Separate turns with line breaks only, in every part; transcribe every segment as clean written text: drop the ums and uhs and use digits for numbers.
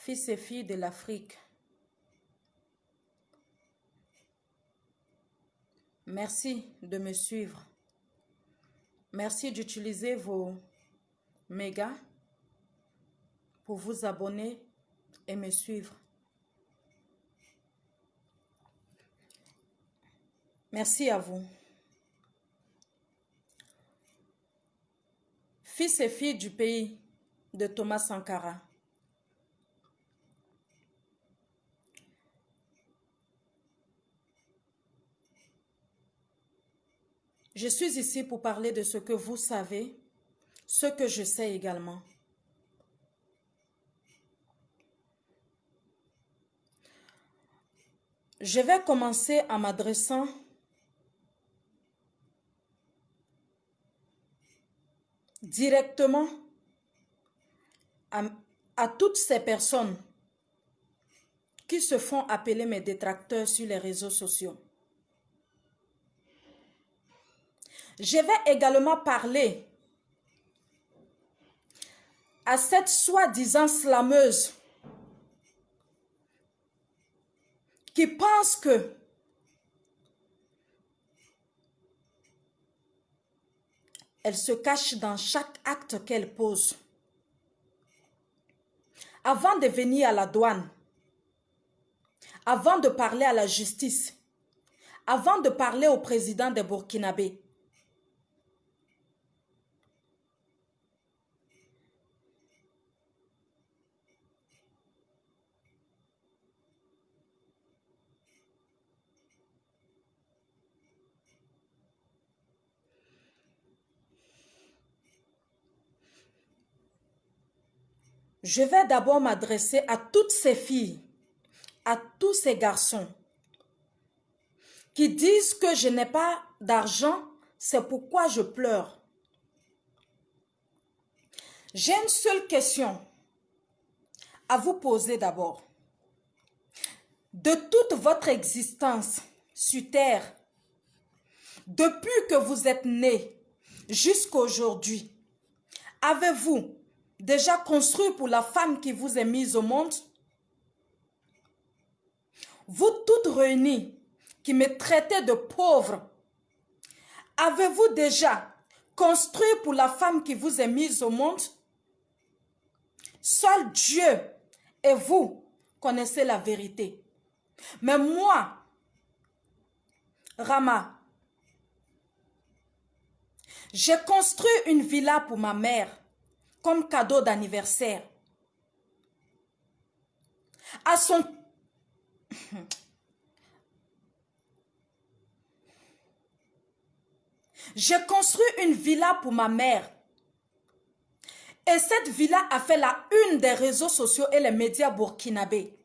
Fils et filles de l'Afrique, merci de me suivre. Merci d'utiliser vos mégas pour vous abonner et me suivre. Merci à vous. Fils et filles du pays de Thomas Sankara. Je suis ici pour parler de ce que vous savez, ce que je sais également. Je vais commencer en m'adressant directement à toutes ces personnes qui se font appeler mes détracteurs sur les réseaux sociaux. Je vais également parler à cette soi-disant slameuse qui pense que elle se cache dans chaque acte qu'elle pose. Avant de venir à la douane, avant de parler à la justice, avant de parler au président des Burkinabés, je vais d'abord m'adresser à toutes ces filles, à tous ces garçons qui disent que je n'ai pas d'argent, c'est pourquoi je pleure. J'ai une seule question à vous poser d'abord. De toute votre existence sur terre, depuis que vous êtes nés jusqu'à aujourd'hui, avez-vous déjà construit pour la femme qui vous est mise au monde? Vous toutes réunies qui me traitez de pauvre, avez-vous déjà construit pour la femme qui vous est mise au monde? Seul Dieu et vous connaissez la vérité. Mais moi, Rama, j'ai construit une villa pour ma mère comme cadeau d'anniversaire. À son... J'ai construit une villa pour ma mère. Et cette villa a fait la une des réseaux sociaux et les médias burkinabés.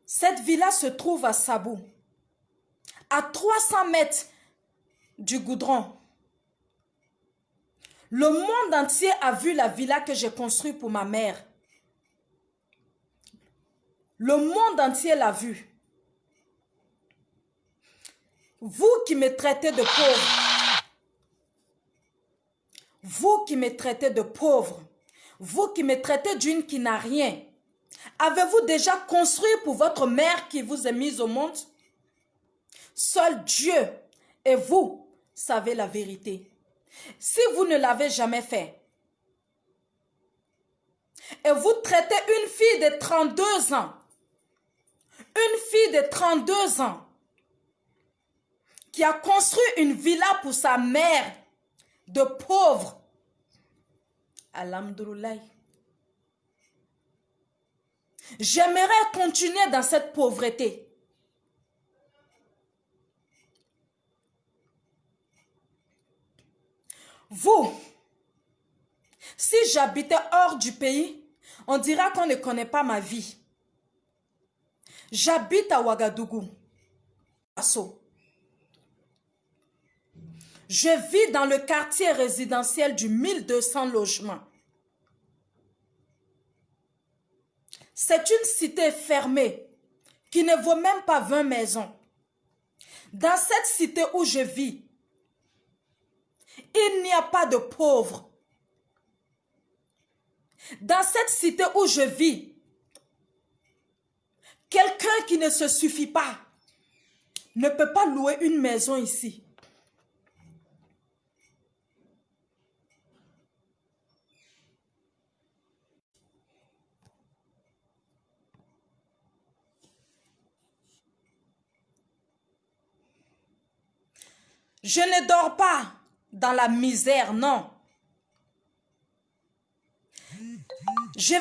Cette villa se trouve à Sabou, à 300 mètres du goudron. Le monde entier a vu la villa que j'ai construite pour ma mère. Le monde entier l'a vue. Vous qui me traitez de pauvre, vous qui me traitez de pauvre, vous qui me traitez d'une qui n'a rien, avez-vous déjà construit pour votre mère qui vous est mise au monde? Seul Dieu et vous savez la vérité. Si vous ne l'avez jamais fait, et vous traitez une fille de 32 ans, une fille de 32 ans, qui a construit une villa pour sa mère de pauvre, alhamdoulilah. J'aimerais continuer dans cette pauvreté. Vous, si j'habitais hors du pays, on dira qu'on ne connaît pas ma vie. J'habite à Ouagadougou. Je vis dans le quartier résidentiel du 1200 logements. C'est une cité fermée qui ne vaut même pas 20 maisons. Dans cette cité où je vis, Il n'y a pas de pauvres. Dans cette cité où je vis, quelqu'un qui ne se suffit pas ne peut pas louer une maison ici. Je ne dors pas dans la misère, non. Je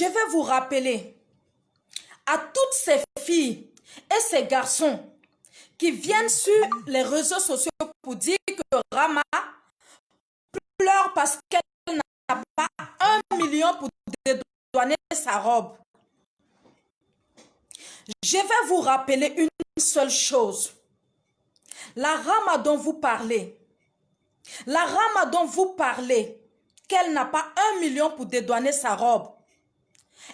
vais vous rappeler à toutes ces filles et ces garçons qui viennent sur les réseaux sociaux pour dire que Rama pleure parce qu'elle n'a pas 1 million pour dédouaner sa robe. Je vais vous rappeler une seule chose. La Rama dont vous parlez, qu'elle n'a pas 1 million pour dédouaner sa robe,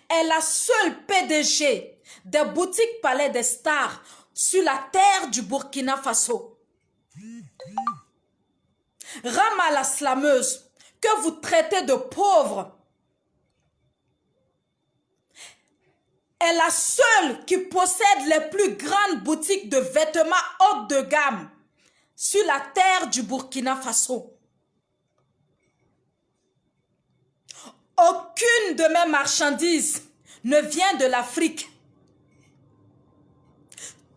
est la seule PDG des boutiques Palais des Stars sur la terre du Burkina Faso. Rama la slameuse, que vous traitez de pauvre, est la seule qui possède les plus grandes boutiques de vêtements haut de gamme sur la terre du Burkina Faso. Aucune de mes marchandises ne vient de l'Afrique.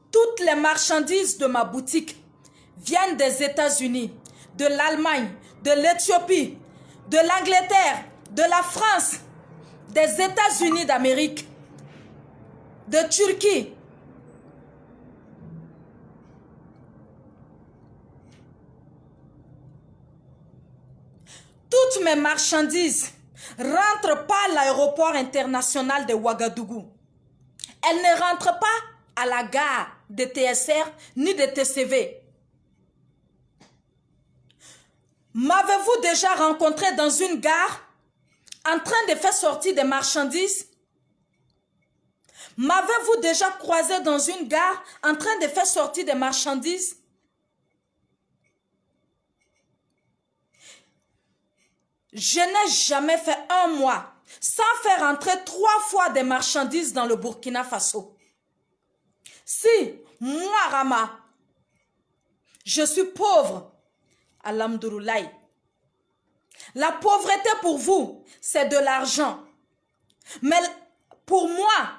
Toutes les marchandises de ma boutique viennent des États-Unis, de l'Allemagne, de l'Éthiopie, de l'Angleterre, de la France, des États-Unis d'Amérique, de Turquie. Toutes mes marchandises rentrent pas à l'aéroport international de Ouagadougou. Elles ne rentrent pas à la gare de TSR ni de TCV. M'avez-vous déjà rencontré dans une gare en train de faire sortir des marchandises? M'avez-vous déjà croisé dans une gare en train de faire sortir des marchandises? Je n'ai jamais fait un mois sans faire entrer 3 fois des marchandises dans le Burkina Faso. Si, moi, Rama, je suis pauvre, alhamdoulilah. La pauvreté pour vous, c'est de l'argent. Mais pour moi,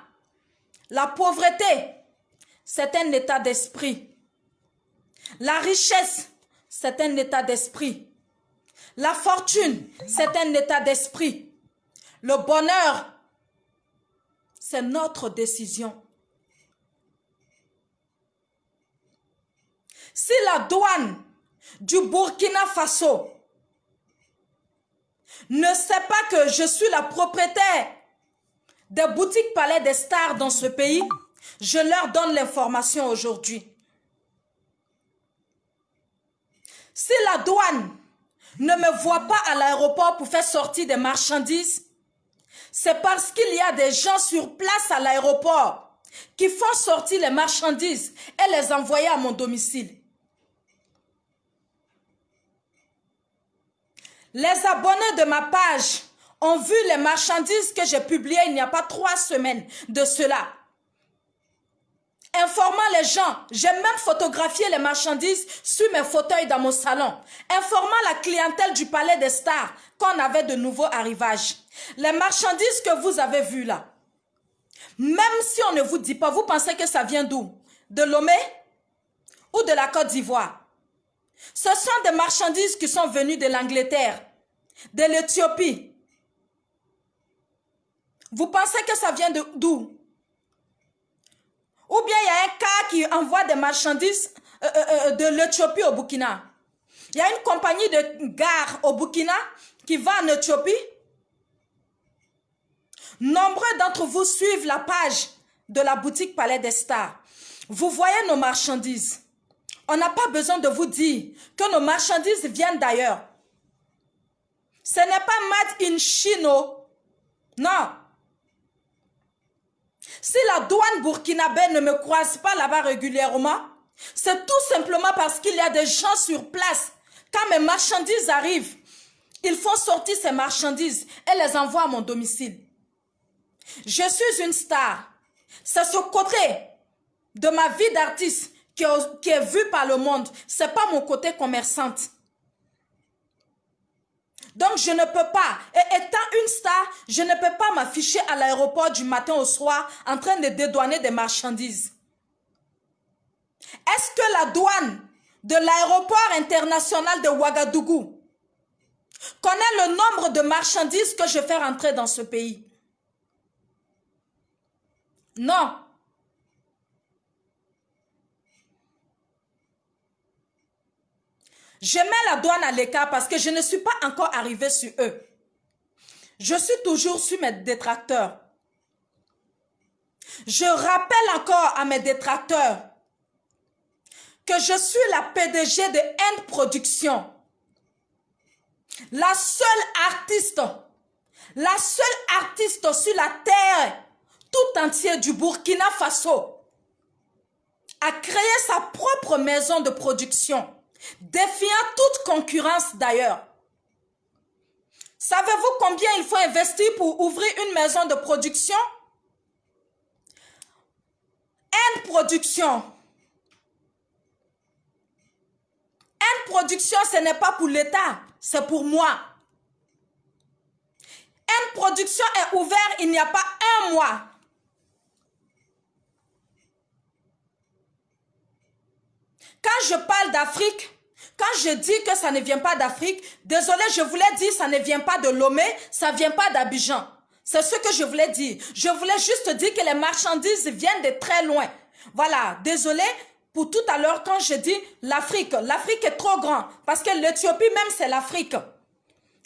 la pauvreté, c'est un état d'esprit. La richesse, c'est un état d'esprit. La fortune, c'est un état d'esprit. Le bonheur, c'est notre décision. Si la douane du Burkina Faso ne sait pas que je suis la propriétaire des boutiques Palais des Stars dans ce pays, je leur donne l'information aujourd'hui. Si la douane ne me voit pas à l'aéroport pour faire sortir des marchandises, c'est parce qu'il y a des gens sur place à l'aéroport qui font sortir les marchandises et les envoyer à mon domicile. Les abonnés de ma page ont vu les marchandises que j'ai publiées il n'y a pas 3 semaines de cela. Informant les gens, j'ai même photographié les marchandises sur mes fauteuils dans mon salon. Informant la clientèle du Palais des Stars qu'on avait de nouveaux arrivages. Les marchandises que vous avez vues là, même si on ne vous dit pas, vous pensez que ça vient d'où? De Lomé ou de la Côte d'Ivoire? Ce sont des marchandises qui sont venues de l'Angleterre, de l'Éthiopie. Vous pensez que ça vient d'où? Ou bien il y a un cas qui envoie des marchandises de l'Éthiopie au Burkina. Il y a une compagnie de gare au Burkina qui va en Éthiopie. Nombreux d'entre vous suivent la page de la boutique Palais des Stars. Vous voyez nos marchandises. On n'a pas besoin de vous dire que nos marchandises viennent d'ailleurs. Ce n'est pas made in Chino. Non. Si la douane burkinabé ne me croise pas là-bas régulièrement, C'est tout simplement parce qu'il y a des gens sur place. Quand mes marchandises arrivent, ils font sortir ces marchandises et les envoient à mon domicile. Je suis une star. C'est ce côté de ma vie d'artiste qui est vu par le monde. Ce n'est pas mon côté commerçante. Donc je ne peux pas, et étant une star, je ne peux pas m'afficher à l'aéroport du matin au soir en train de dédouaner des marchandises. Est-ce que la douane de l'aéroport international de Ouagadougou connaît le nombre de marchandises que je fais rentrer dans ce pays? Non. Je mets la douane à l'écart parce que je ne suis pas encore arrivée sur eux. Je suis toujours sur mes détracteurs. Je rappelle encore à mes détracteurs que je suis la PDG de End Production. La seule artiste sur la terre tout entière du Burkina Faso a créé sa propre maison de production, défiant toute concurrence d'ailleurs. Savez-vous combien il faut investir pour ouvrir une maison de production? End Production. End Production, ce n'est pas pour l'État, c'est pour moi. End Production est ouvert il n'y a pas un mois. Quand je parle d'Afrique, quand je dis que ça ne vient pas d'Afrique, désolé, je voulais dire ça ne vient pas de Lomé, ça ne vient pas d'Abidjan. C'est ce que je voulais dire. Je voulais juste dire que les marchandises viennent de très loin. Voilà, désolé pour tout à l'heure quand je dis l'Afrique. L'Afrique est trop grand parce que l'Éthiopie même c'est l'Afrique.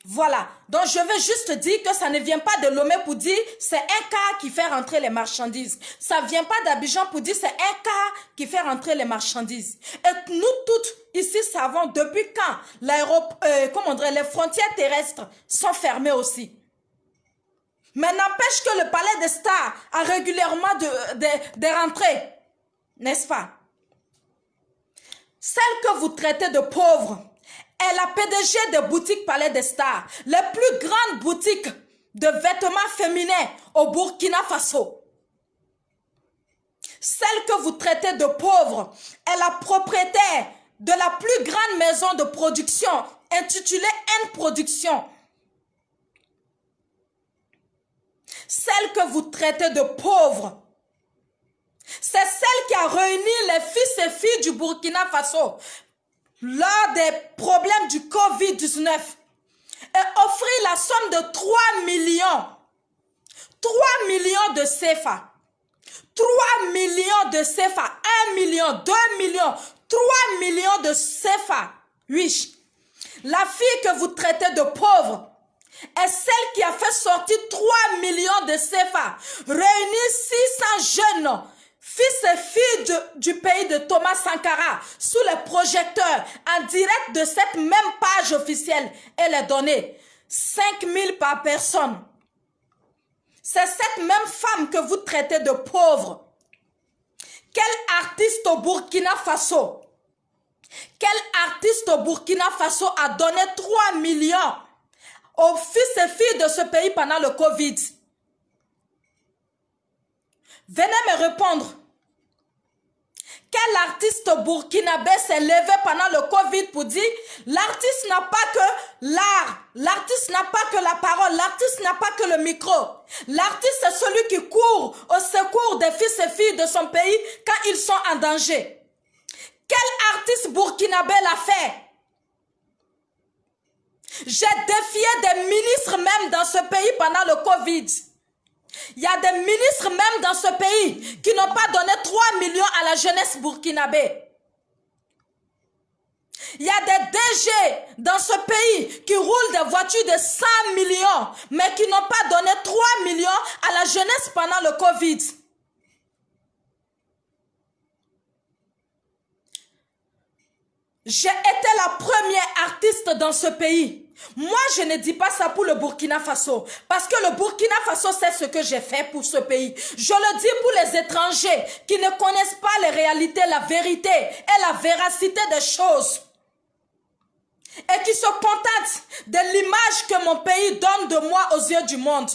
Voilà, donc je veux juste dire que ça ne vient pas de Lomé pour dire c'est un cas qui fait rentrer les marchandises. Ça ne vient pas d'Abidjan pour dire c'est un cas qui fait rentrer les marchandises. Et nous toutes ici savons depuis quand les frontières terrestres sont fermées aussi. Mais n'empêche que le palais des stars a régulièrement des rentrées, n'est-ce pas? Celle que vous traitez de pauvre est la PDG des boutiques Palais des Stars, les plus grandes boutiques de vêtements féminins au Burkina Faso. Celle que vous traitez de pauvre est la propriétaire de la plus grande maison de production intitulée End Production. Celle que vous traitez de pauvre, c'est celle qui a réuni les fils et filles du Burkina Faso lors des problèmes du Covid-19 et offrir la somme de 3 millions. 3 millions de CFA. 3 millions de CFA. 1 million, 2 millions, 3 millions de CFA. Oui. La fille que vous traitez de pauvre est celle qui a fait sortir 3 millions de CFA. Réunir 600 jeunes fils et filles du pays de Thomas Sankara sous les projecteurs en direct de cette même page officielle et les données. 5 000 par personne. C'est cette même femme que vous traitez de pauvre. Quel artiste au Burkina Faso? Quel artiste au Burkina Faso a donné 3 millions aux fils et filles de ce pays pendant le Covid? Venez me répondre. Quel artiste burkinabé s'est levé pendant le Covid pour dire l'artiste n'a pas que l'art, l'artiste n'a pas que la parole, l'artiste n'a pas que le micro. L'artiste c'est celui qui court au secours des fils et filles de son pays quand ils sont en danger. Quel artiste burkinabé l'a fait? J'ai défié des ministres même dans ce pays pendant le Covid. Il y a des ministres même dans ce pays qui n'ont pas donné 3 millions à la jeunesse burkinabé. Il y a des DG dans ce pays qui roulent des voitures de 100 millions, mais qui n'ont pas donné 3 millions à la jeunesse pendant le Covid. J'ai été la première artiste dans ce pays Moi, je ne dis pas ça pour le Burkina Faso, parce que le Burkina Faso, c'est ce que j'ai fait pour ce pays. Je le dis pour les étrangers qui ne connaissent pas les réalités, la vérité et la véracité des choses. Et qui se contentent de l'image que mon pays donne de moi aux yeux du monde.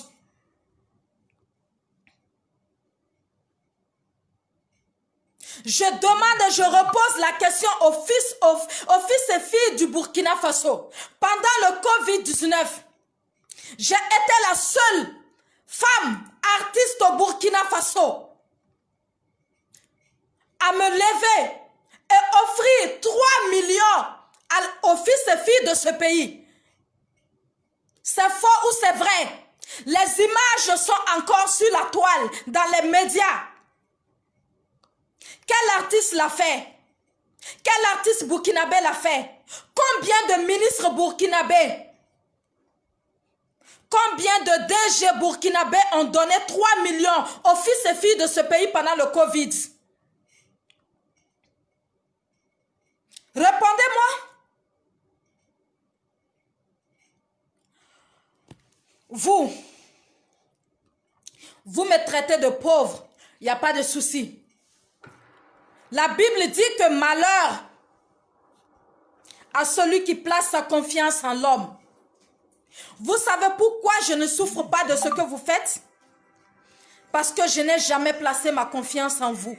Je demande et je repose la question aux fils et filles du Burkina Faso. Pendant le Covid-19, j'ai été la seule femme artiste au Burkina Faso à me lever et offrir 3 millions aux fils et filles de ce pays. C'est faux ou c'est vrai? Les images sont encore sur la toile, dans les médias. Quel artiste l'a fait? Quel artiste burkinabé l'a fait? Combien de ministres burkinabés? Combien de DG burkinabés ont donné 3 millions aux fils et filles de ce pays pendant le Covid? Répondez-moi. Vous me traitez de pauvre, il n'y a pas de souci. La Bible dit que malheur à celui qui place sa confiance en l'homme. Vous savez pourquoi je ne souffre pas de ce que vous faites? Parce que je n'ai jamais placé ma confiance en vous.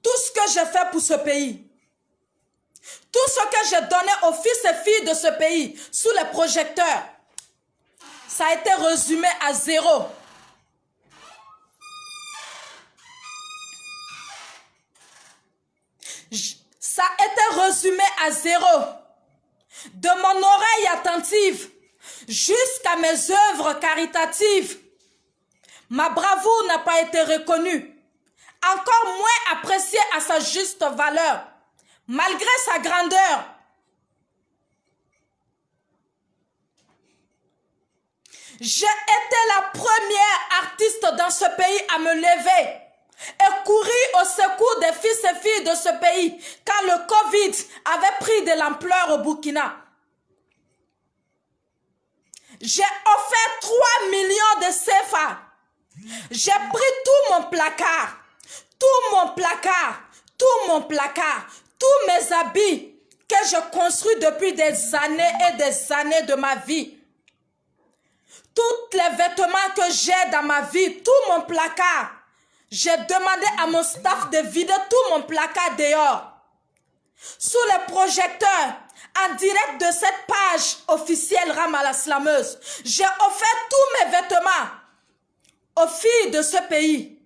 Tout ce que j'ai fait pour ce pays, tout ce que j'ai donné aux fils et filles de ce pays, sous les projecteurs, ça a été résumé à zéro. Ça a été résumé à zéro. De mon oreille attentive jusqu'à mes œuvres caritatives, ma bravoure n'a pas été reconnue, encore moins appréciée à sa juste valeur, malgré sa grandeur. J'ai été la première artiste dans ce pays à me lever et courir au secours des fils et filles de ce pays quand le Covid avait pris de l'ampleur au Burkina. J'ai offert 3 millions de CFA. J'ai pris tout mon placard, tous mes habits que je construis depuis des années et des années de ma vie. Tous les vêtements que j'ai dans ma vie, tout mon placard. J'ai demandé à mon staff de vider tout mon placard dehors. Sous les projecteurs, en direct de cette page officielle Rama la slameuse, j'ai offert tous mes vêtements aux filles de ce pays.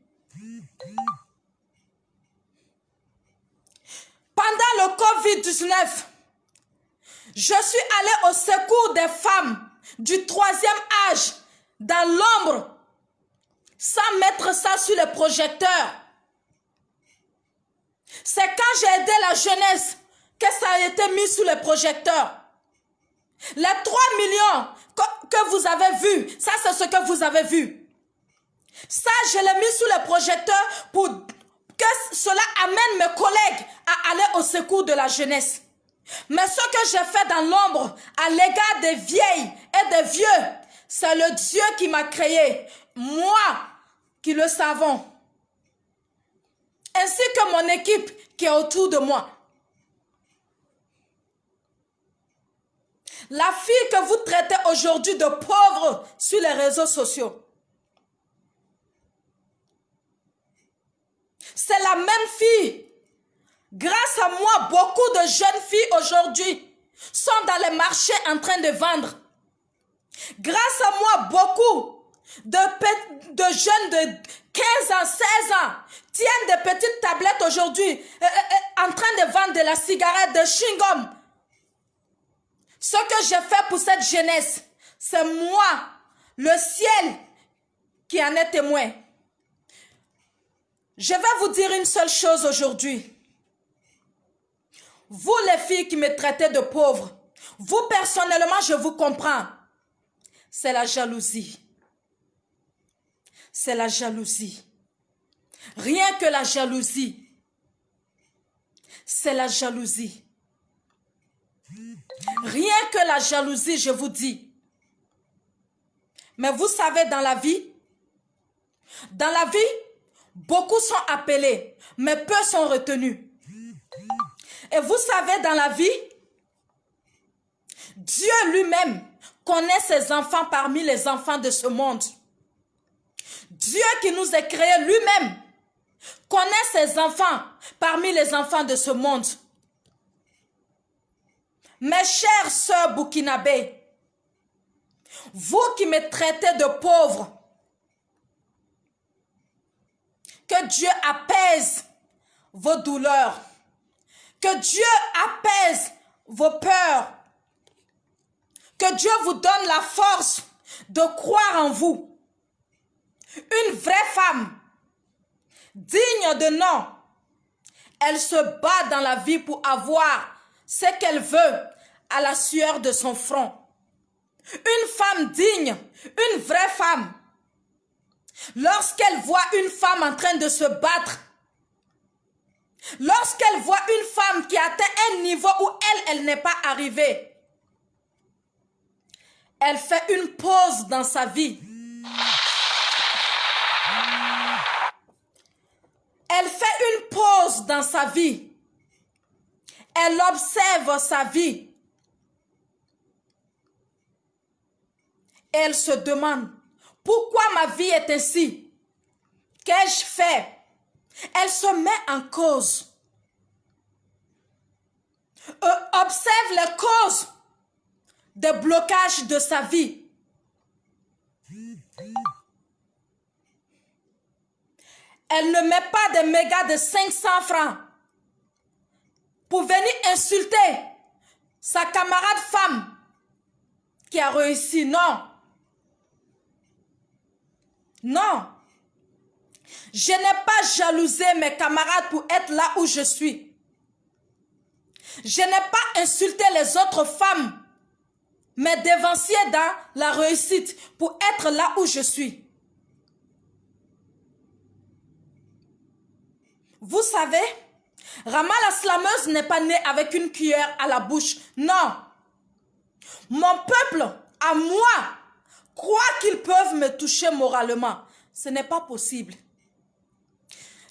Pendant le Covid-19, je suis allée au secours des femmes du 3e âge dans l'ombre, sans mettre ça sur les projecteurs. C'est quand j'ai aidé la jeunesse que ça a été mis sous les projecteurs. Les 3 millions que vous avez vus, ça c'est ce que vous avez vu. Ça, je l'ai mis sous les projecteurs pour que cela amène mes collègues à aller au secours de la jeunesse. Mais ce que j'ai fait dans l'ombre à l'égard des vieilles et des vieux, c'est le Dieu qui m'a créé, moi qui le savons, ainsi que mon équipe qui est autour de moi. La fille que vous traitez aujourd'hui de pauvre sur les réseaux sociaux, c'est la même fille. Grâce à moi, beaucoup de jeunes filles aujourd'hui sont dans les marchés en train de vendre. Grâce à moi, beaucoup de jeunes de 15 ans, 16 ans tiennent des petites tablettes aujourd'hui en train de vendre de la cigarette, de chewing-gum. Ce que j'ai fait pour cette jeunesse, c'est moi, le ciel, qui en est témoin. Je vais vous dire une seule chose aujourd'hui. Vous les filles qui me traitez de pauvre, vous personnellement je vous comprends. C'est la jalousie. C'est la jalousie. Rien que la jalousie. c'est la jalousie. Rien que la jalousie, je vous dis. Mais vous savez, dans la vie, beaucoup sont appelés, mais peu sont retenus. Et vous savez, dans la vie, Dieu lui-même connaît ses enfants parmi les enfants de ce monde. Dieu qui nous a créés lui-même connaît ses enfants parmi les enfants de ce monde. Mes chères sœurs burkinabés, vous qui me traitez de pauvre, que Dieu apaise vos douleurs, que Dieu apaise vos peurs, que Dieu vous donne la force de croire en vous. Une vraie femme, digne de nom, elle se bat dans la vie pour avoir ce qu'elle veut à la sueur de son front. Une femme digne, une vraie femme, lorsqu'elle voit une femme en train de se battre, lorsqu'elle voit une femme qui atteint un niveau où elle n'est pas arrivée, elle fait une pause dans sa vie. Elle fait une pause dans sa vie. Elle observe sa vie. Et elle se demande, pourquoi ma vie est ainsi? Qu'ai-je fait? Elle se met en cause. Observe les causes des blocages de sa vie. Elle ne met pas des mégas de 500 francs pour venir insulter sa camarade femme qui a réussi. Non. Non. Je n'ai pas jalousé mes camarades pour être là où je suis. Je n'ai pas insulté les autres femmes, mais dévancié dans la réussite pour être là où je suis. Vous savez, Rama la slameuse n'est pas née avec une cuillère à la bouche. Non. Mon peuple, à moi, croit qu'ils peuvent me toucher moralement. Ce n'est pas possible.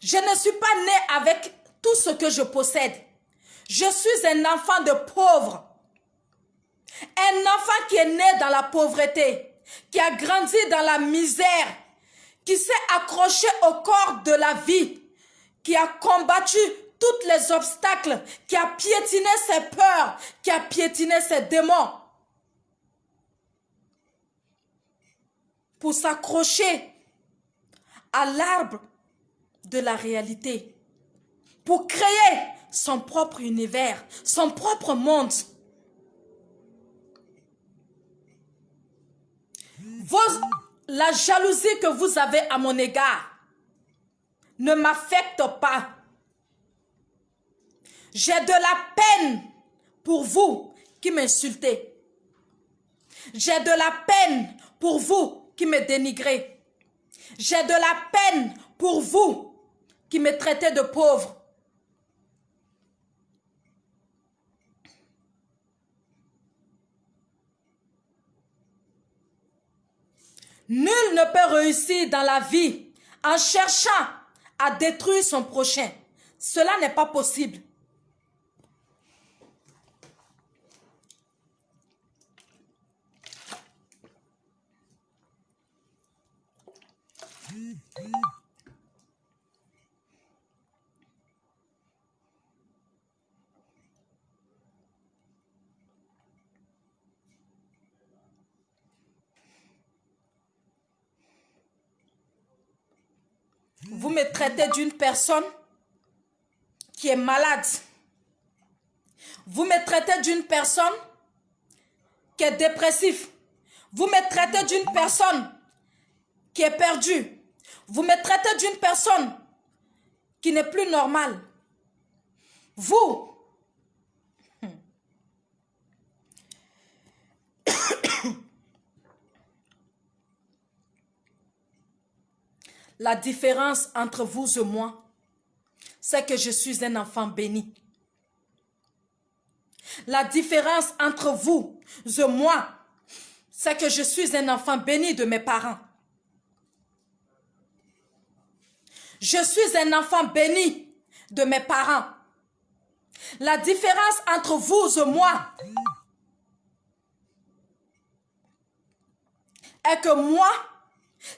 Je ne suis pas née avec tout ce que je possède. Je suis un enfant de pauvre. Un enfant qui est né dans la pauvreté, qui a grandi dans la misère, qui s'est accroché au corps de la vie, qui a combattu tous les obstacles, qui a piétiné ses peurs, qui a piétiné ses démons, pour s'accrocher à l'arbre de la réalité, pour créer son propre univers, son propre monde. La jalousie que vous avez à mon égard ne m'affecte pas. J'ai de la peine pour vous qui m'insultez. J'ai de la peine pour vous qui me dénigrez. J'ai de la peine pour vous qui me traitez de pauvre. Nul ne peut réussir dans la vie en cherchant à détruire son prochain. Cela n'est pas possible. Vous me traitez d'une personne qui est malade. Vous me traitez d'une personne qui est dépressive. Vous me traitez d'une personne qui est perdue. Vous me traitez d'une personne qui n'est plus normale. Vous, la différence entre vous et moi, c'est que je suis un enfant béni. La différence entre vous et moi, c'est que je suis un enfant béni de mes parents. Je suis un enfant béni de mes parents. La différence entre vous et moi est que moi,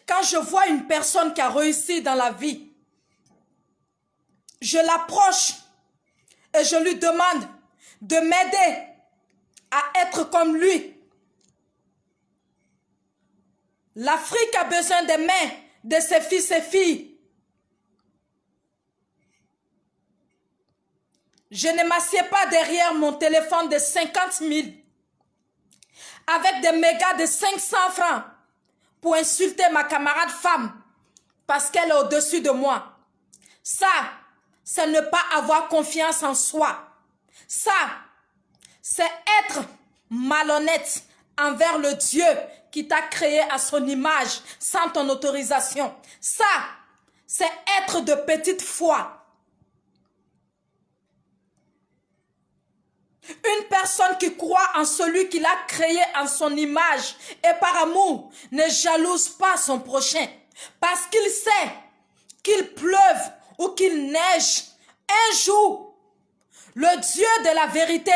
quand je vois une personne qui a réussi dans la vie, je l'approche et je lui demande de m'aider à être comme lui. L'Afrique a besoin des mains de ses fils et filles. Je ne m'assieds pas derrière mon téléphone de 50 000 avec des mégas de 500 francs pour insulter ma camarade femme parce qu'elle est au-dessus de moi. Ça, c'est ne pas avoir confiance en soi. Ça, c'est être malhonnête envers le Dieu qui t'a créé à son image sans ton autorisation. Ça, c'est être de petite foi. Une personne qui croit en celui qui l'a créé en son image et par amour ne jalouse pas son prochain parce qu'il sait qu'il pleuve ou qu'il neige. Un jour, le Dieu de la vérité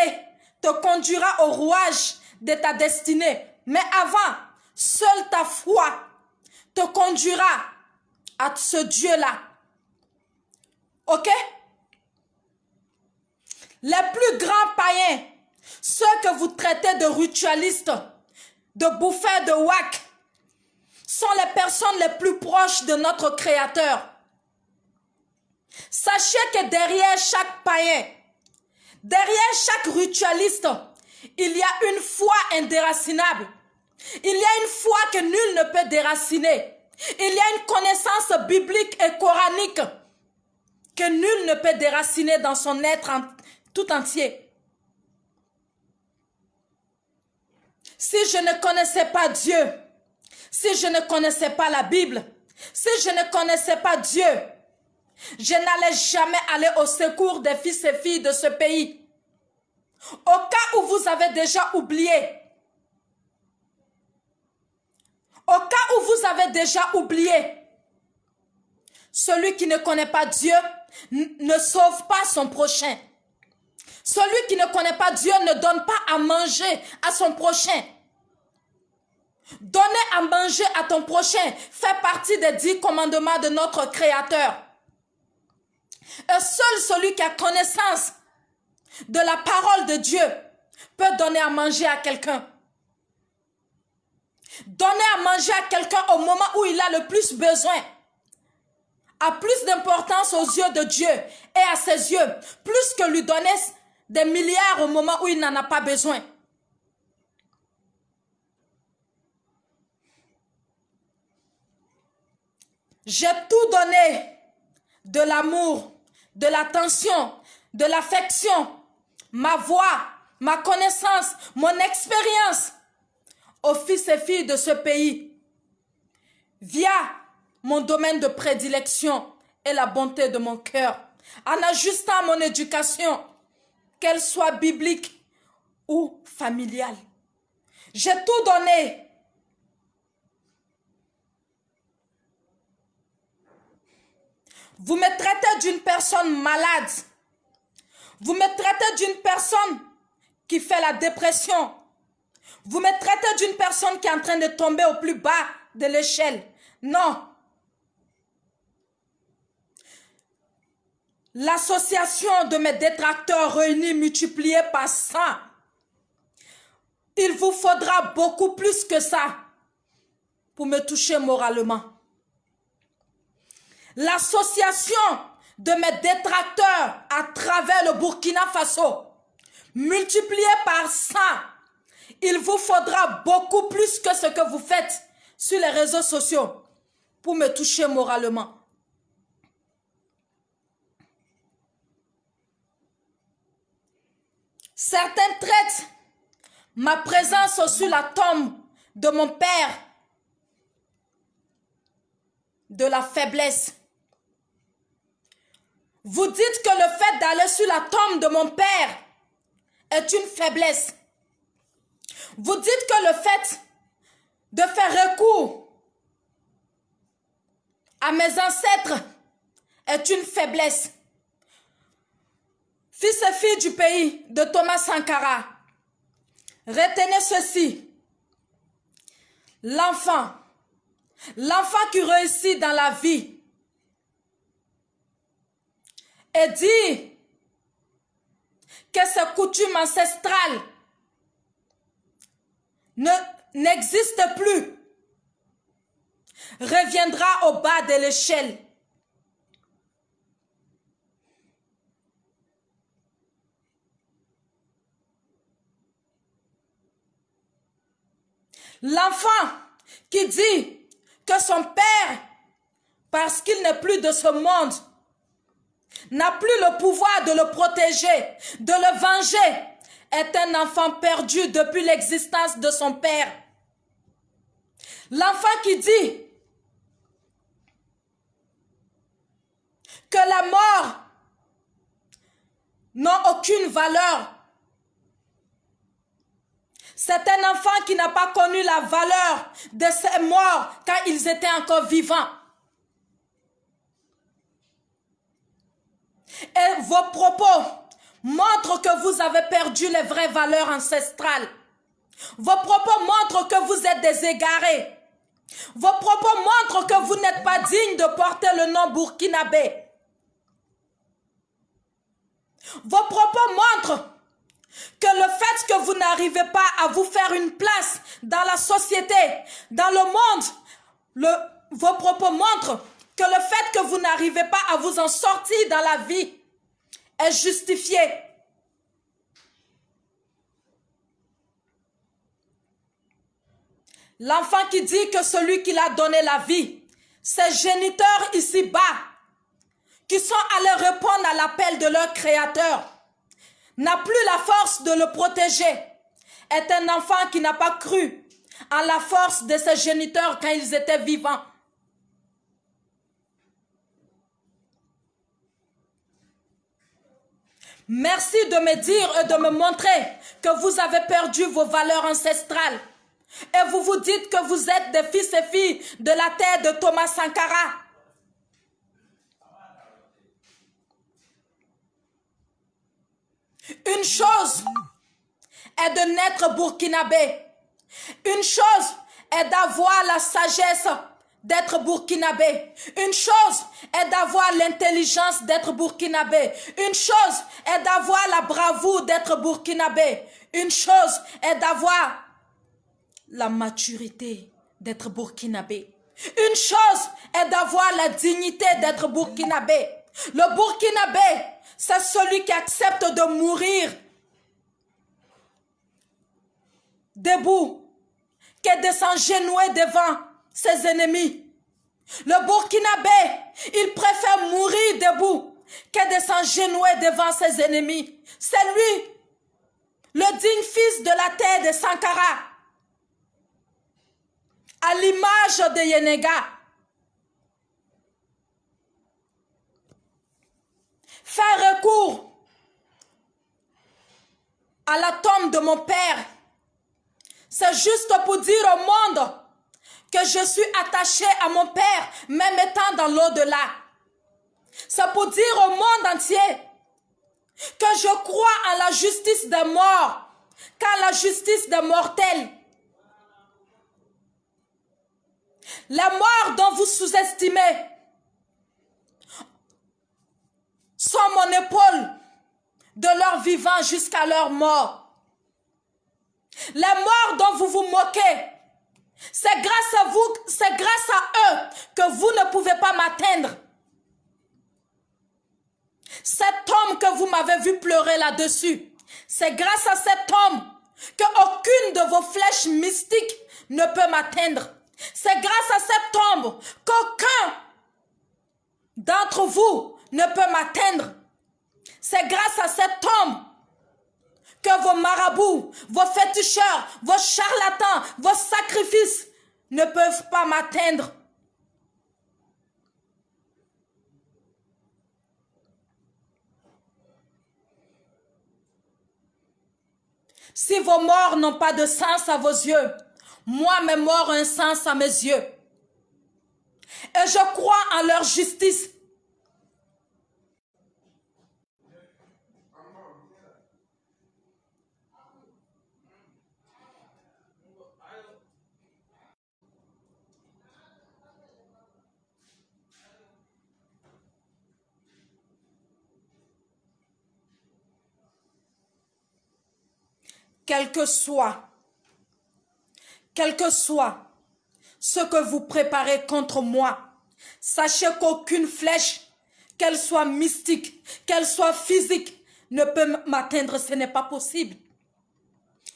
te conduira au rouage de ta destinée. Mais avant, seule ta foi te conduira à ce Dieu-là. Ok? Les plus grands païens, ceux que vous traitez de ritualistes, de bouffeurs de whack, sont les personnes les plus proches de notre Créateur. Sachez que derrière chaque païen, derrière chaque ritualiste, il y a une foi indéracinable. Il y a une foi que nul ne peut déraciner. Il y a une connaissance biblique et coranique que nul ne peut déraciner dans son être tout entier. Si je ne connaissais pas Dieu, si je ne connaissais pas la Bible, si je ne connaissais pas Dieu, je n'allais jamais aller au secours des fils et filles de ce pays. Au cas où vous avez déjà oublié, au cas où vous avez déjà oublié, celui qui ne connaît pas Dieu ne sauve pas son prochain. Celui qui ne connaît pas Dieu ne donne pas à manger à son prochain. Donner à manger à ton prochain fait partie des 10 commandements de notre Créateur. Et seul celui qui a connaissance de la parole de Dieu peut donner à manger à quelqu'un. Donner à manger à quelqu'un au moment où il a le plus besoin a plus d'importance aux yeux de Dieu et à ses yeux, plus que lui donner des milliards au moment où il n'en a pas besoin. J'ai tout donné, de l'amour, de l'attention, de l'affection, ma voix, ma connaissance, mon expérience aux fils et filles de ce pays via mon domaine de prédilection et la bonté de mon cœur, en ajustant mon éducation, qu'elle soit biblique ou familiale. J'ai tout donné. Vous me traitez d'une personne malade. Vous me traitez d'une personne qui fait la dépression. Vous me traitez d'une personne qui est en train de tomber au plus bas de l'échelle. Non. L'association de mes détracteurs réunis multipliée par 100. Il vous faudra beaucoup plus que ça pour me toucher moralement. L'association de mes détracteurs à travers le Burkina Faso, multipliée par 100, il vous faudra beaucoup plus que ce que vous faites sur les réseaux sociaux pour me toucher moralement. Certains traitent ma présence sur la tombe de mon père de la faiblesse. Vous dites que le fait d'aller sur la tombe de mon père est une faiblesse. Vous dites que le fait de faire recours à mes ancêtres est une faiblesse. Fils et filles du pays de Thomas Sankara, retenez ceci. L'enfant qui réussit dans la vie et dit que ses coutumes ancestrales n'existent plus, reviendra au bas de l'échelle. L'enfant qui dit que son père, parce qu'il n'est plus de ce monde, n'a plus le pouvoir de le protéger, de le venger, est un enfant perdu depuis l'existence de son père. L'enfant qui dit que la mort n'a aucune valeur, c'est un enfant qui n'a pas connu la valeur de ses morts quand ils étaient encore vivants. Et vos propos montrent que vous avez perdu les vraies valeurs ancestrales. Vos propos montrent que vous êtes des égarés. Vos propos montrent que vous n'êtes pas digne de porter le nom burkinabé. Vos propos montrent que le fait que vous n'arrivez pas à vous faire une place dans la société, dans le monde, vos propos montrent que le fait que vous n'arrivez pas à vous en sortir dans la vie est justifié. L'enfant qui dit que celui qui l'a donné la vie, ses géniteurs ici-bas, qui sont allés répondre à l'appel de leur créateur, n'a plus la force de le protéger, est un enfant qui n'a pas cru en la force de ses géniteurs quand ils étaient vivants. Merci de me dire et de me montrer que vous avez perdu vos valeurs ancestrales. Et vous vous dites que vous êtes des fils et filles de la terre de Thomas Sankara. Une chose est de naître burkinabé. Une chose est d'avoir la sagesse d'être burkinabé. Une chose est d'avoir l'intelligence d'être burkinabé. Une chose est d'avoir la bravoure d'être burkinabé. Une chose est d'avoir la maturité d'être burkinabé. Une chose est d'avoir la dignité d'être burkinabé. Le burkinabé, c'est celui qui accepte de mourir debout, que de s'engenouiller devant ses ennemis. Le burkinabé, il préfère mourir debout que de s'engenouiller devant ses ennemis. C'est lui, le digne fils de la terre de Sankara, à l'image de Yenega. Faire recours à la tombe de mon père, c'est juste pour dire au monde que je suis attaché à mon père, même étant dans l'au-delà. C'est pour dire au monde entier que je crois en la justice des morts, qu'à la justice des mortels. Les morts dont vous sous-estimez sont mon épaule de leur vivant jusqu'à leur mort. Les morts dont vous vous moquez, c'est grâce à vous, c'est grâce à eux que vous ne pouvez pas m'atteindre. Cet homme que vous m'avez vu pleurer là-dessus, c'est grâce à cet homme qu'aucune de vos flèches mystiques ne peut m'atteindre. C'est grâce à cet homme qu'aucun d'entre vous ne peut m'atteindre. C'est grâce à cet homme que vos marabouts, vos féticheurs, vos charlatans, vos sacrifices ne peuvent pas m'atteindre. Si vos morts n'ont pas de sens à vos yeux, moi, mes morts ont un sens à mes yeux. Et je crois en leur justice. Quel que soit ce que vous préparez contre moi, sachez qu'aucune flèche, qu'elle soit mystique, qu'elle soit physique, ne peut m'atteindre, ce n'est pas possible.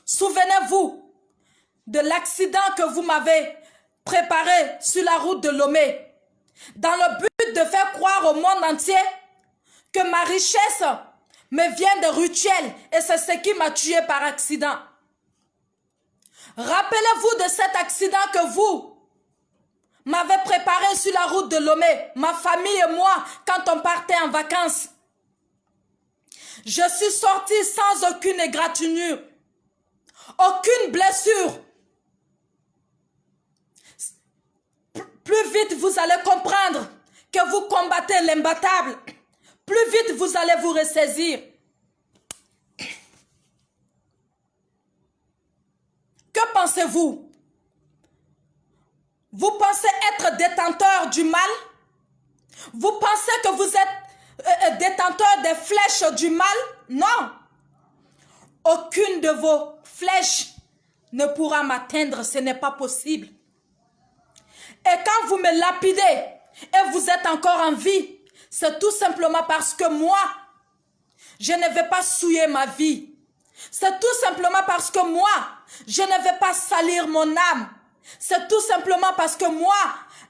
Souvenez-vous de l'accident que vous m'avez préparé sur la route de Lomé, dans le but de faire croire au monde entier que ma richesse me vient de rituels et c'est ce qui m'a tué par accident. Rappelez-vous de cet accident que vous m'avez préparé sur la route de Lomé, ma famille et moi, quand on partait en vacances. Je suis sortie sans aucune égratignure, aucune blessure. Plus vite vous allez comprendre que vous combattez l'imbattable, plus vite vous allez vous ressaisir. Que pensez-vous? Vous pensez être détenteur du mal? Vous pensez que vous êtes détenteur des flèches du mal? Non. Aucune de vos flèches ne pourra m'atteindre, ce n'est pas possible. Et quand vous me lapidez et vous êtes encore en vie, c'est tout simplement parce que moi, je ne vais pas souiller ma vie. C'est tout simplement parce que moi, je ne vais pas salir mon âme. C'est tout simplement parce que moi,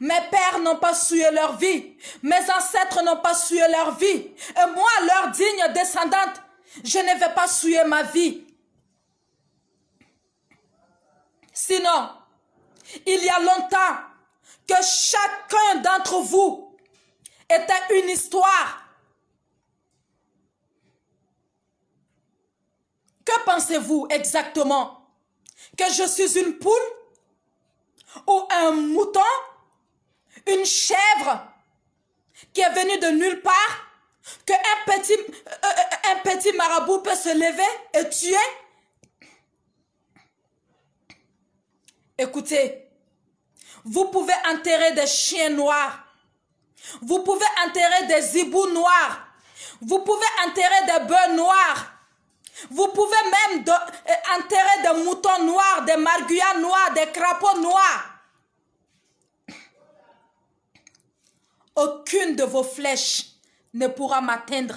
mes pères n'ont pas souillé leur vie. Mes ancêtres n'ont pas souillé leur vie. Et moi, leur digne descendante, je ne vais pas souiller ma vie. Sinon, il y a longtemps que chacun d'entre vous était une histoire. Que pensez-vous exactement? Que je suis une poule? Ou un mouton? Une chèvre qui est venue de nulle part? Qu'un petit marabout peut se lever et tuer? Écoutez, vous pouvez enterrer des chiens noirs. Vous pouvez enterrer des hiboux noirs. Vous pouvez enterrer des bœufs noirs. Vous pouvez même enterrer des moutons noirs, des marguyas noirs, des crapauds noirs. Aucune de vos flèches ne pourra m'atteindre.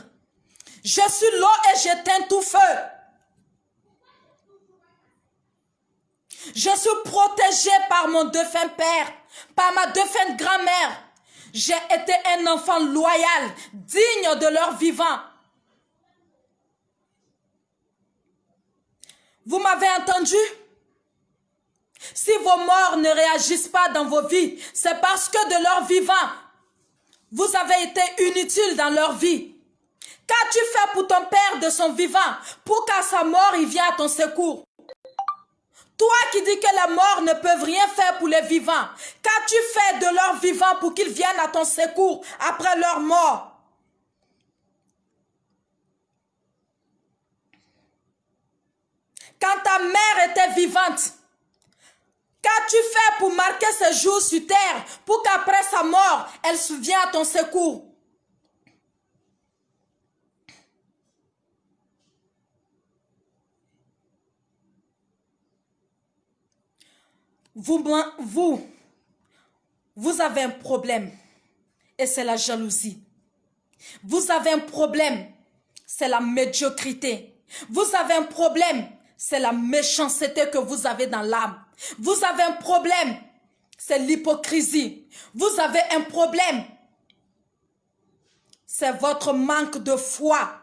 Je suis l'eau et j'éteins tout feu. Je suis protégée par mon défunt père, par ma défunte grand-mère. J'ai été un enfant loyal, digne de leur vivant. Vous m'avez entendu? Si vos morts ne réagissent pas dans vos vies, c'est parce que de leur vivant, vous avez été inutile dans leur vie. Qu'as-tu fait pour ton père de son vivant, pour qu'à sa mort, il vienne à ton secours? Toi qui dis que les morts ne peuvent rien faire pour les vivants, qu'as-tu fait de leur vivant pour qu'ils viennent à ton secours après leur mort? Quand ta mère était vivante, qu'as-tu fait pour marquer ses jours sur terre, pour qu'après sa mort, elle vienne à ton secours? Vous avez un problème et c'est la jalousie. Vous avez un problème, c'est la médiocrité. Vous avez un problème, c'est la méchanceté que vous avez dans l'âme. Vous avez un problème, c'est l'hypocrisie. Vous avez un problème, c'est votre manque de foi.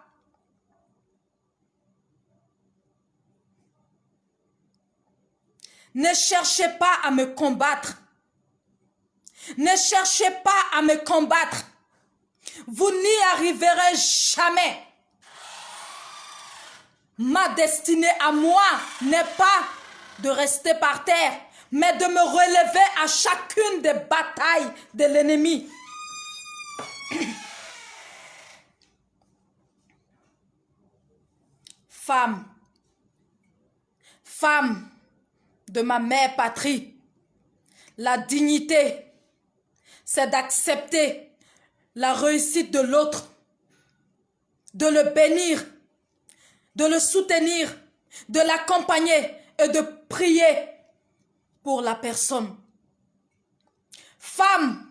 Ne cherchez pas à me combattre. Ne cherchez pas à me combattre. Vous n'y arriverez jamais. Ma destinée à moi n'est pas de rester par terre, mais de me relever à chacune des batailles de l'ennemi. Femme de ma mère patrie, la dignité, c'est d'accepter la réussite de l'autre, de le bénir, de le soutenir, de l'accompagner et de prier pour la personne. Femme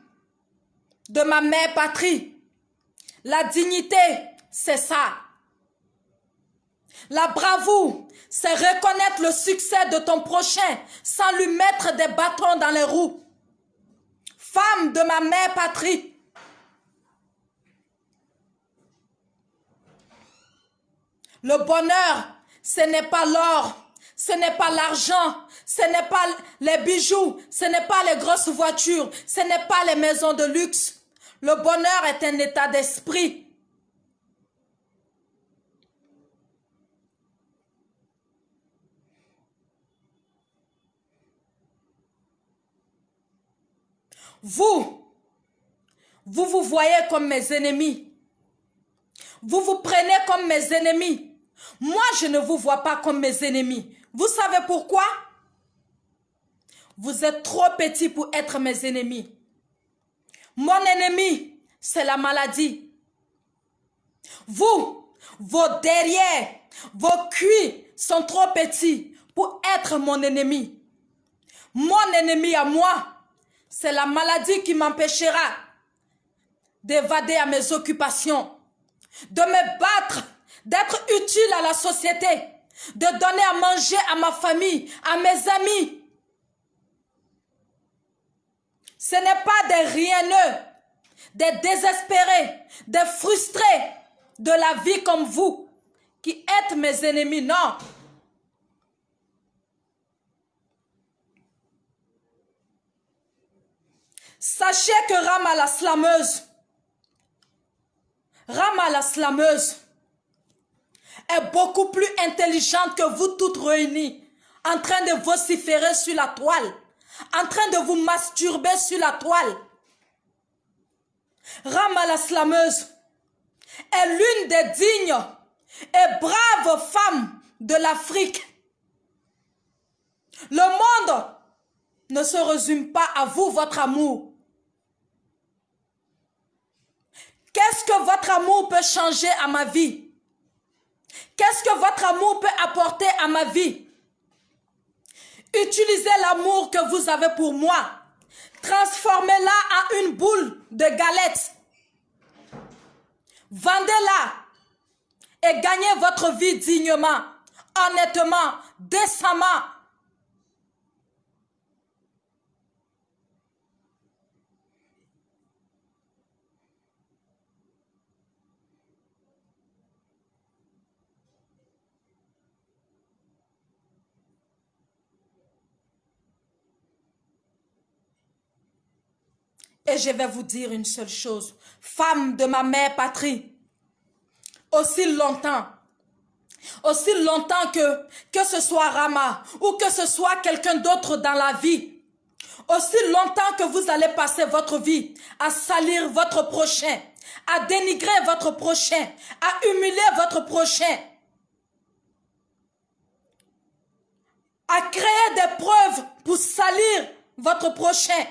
de ma mère patrie, la dignité, c'est ça. La bravoure, c'est reconnaître le succès de ton prochain sans lui mettre des bâtons dans les roues. Femme de ma mère patrie, le bonheur, ce n'est pas l'or, ce n'est pas l'argent, ce n'est pas les bijoux, ce n'est pas les grosses voitures, ce n'est pas les maisons de luxe. Le bonheur est un état d'esprit. Vous voyez comme mes ennemis. Vous vous prenez comme mes ennemis. Moi, je ne vous vois pas comme mes ennemis. Vous savez pourquoi? Vous êtes trop petits pour être mes ennemis. Mon ennemi, c'est la maladie. Vous, vos derrière, vos cuits sont trop petits pour être mon ennemi. Mon ennemi à moi, c'est la maladie qui m'empêchera d'évader à mes occupations, de me battre, d'être utile à la société, de donner à manger à ma famille, à mes amis. Ce n'est pas des rieneux, des désespérés, des frustrés de la vie comme vous qui êtes mes ennemis, non. Sachez que Rama la slameuse est beaucoup plus intelligente que vous toutes réunies, en train de vociférer sur la toile, en train de vous masturber sur la toile. Rama la slameuse est l'une des dignes et braves femmes de l'Afrique. Le monde ne se résume pas à vous, votre amour. Qu'est-ce que votre amour peut changer à ma vie? Qu'est-ce que votre amour peut apporter à ma vie? Utilisez l'amour que vous avez pour moi. Transformez-la en une boule de galette. Vendez-la et gagnez votre vie dignement, honnêtement, décemment. Et je vais vous dire une seule chose, femme de ma mère patrie, aussi longtemps que ce soit Rama ou que ce soit quelqu'un d'autre dans la vie, aussi longtemps que vous allez passer votre vie à salir votre prochain, à dénigrer votre prochain, à humilier votre prochain, à créer des preuves pour salir votre prochain,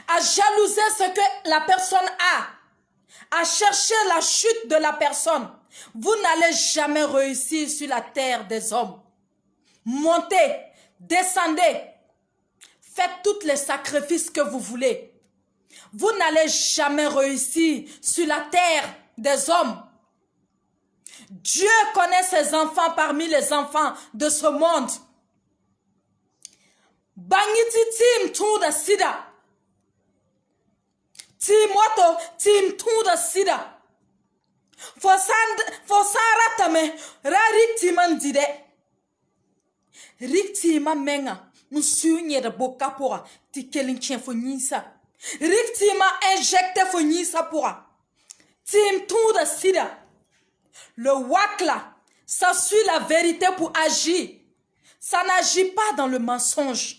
à jalouser ce que la personne a, à chercher la chute de la personne, vous n'allez jamais réussir sur la terre des hommes. Montez, descendez, faites tous les sacrifices que vous voulez. Vous n'allez jamais réussir sur la terre des hommes. Dieu connaît ses enfants parmi les enfants de ce monde. Bangiti tim tout de sida. Timoto tim tout de sida. Fosara tame rarik timan dide. Rik tima menga musunye de boka pora ti kelinchen fo nyisa. Rik tima injecte fo nyisa pora. Tim tout de sida. Le wakla Ça suit la vérité pour agir. Ça n'agit pas dans le mensonge.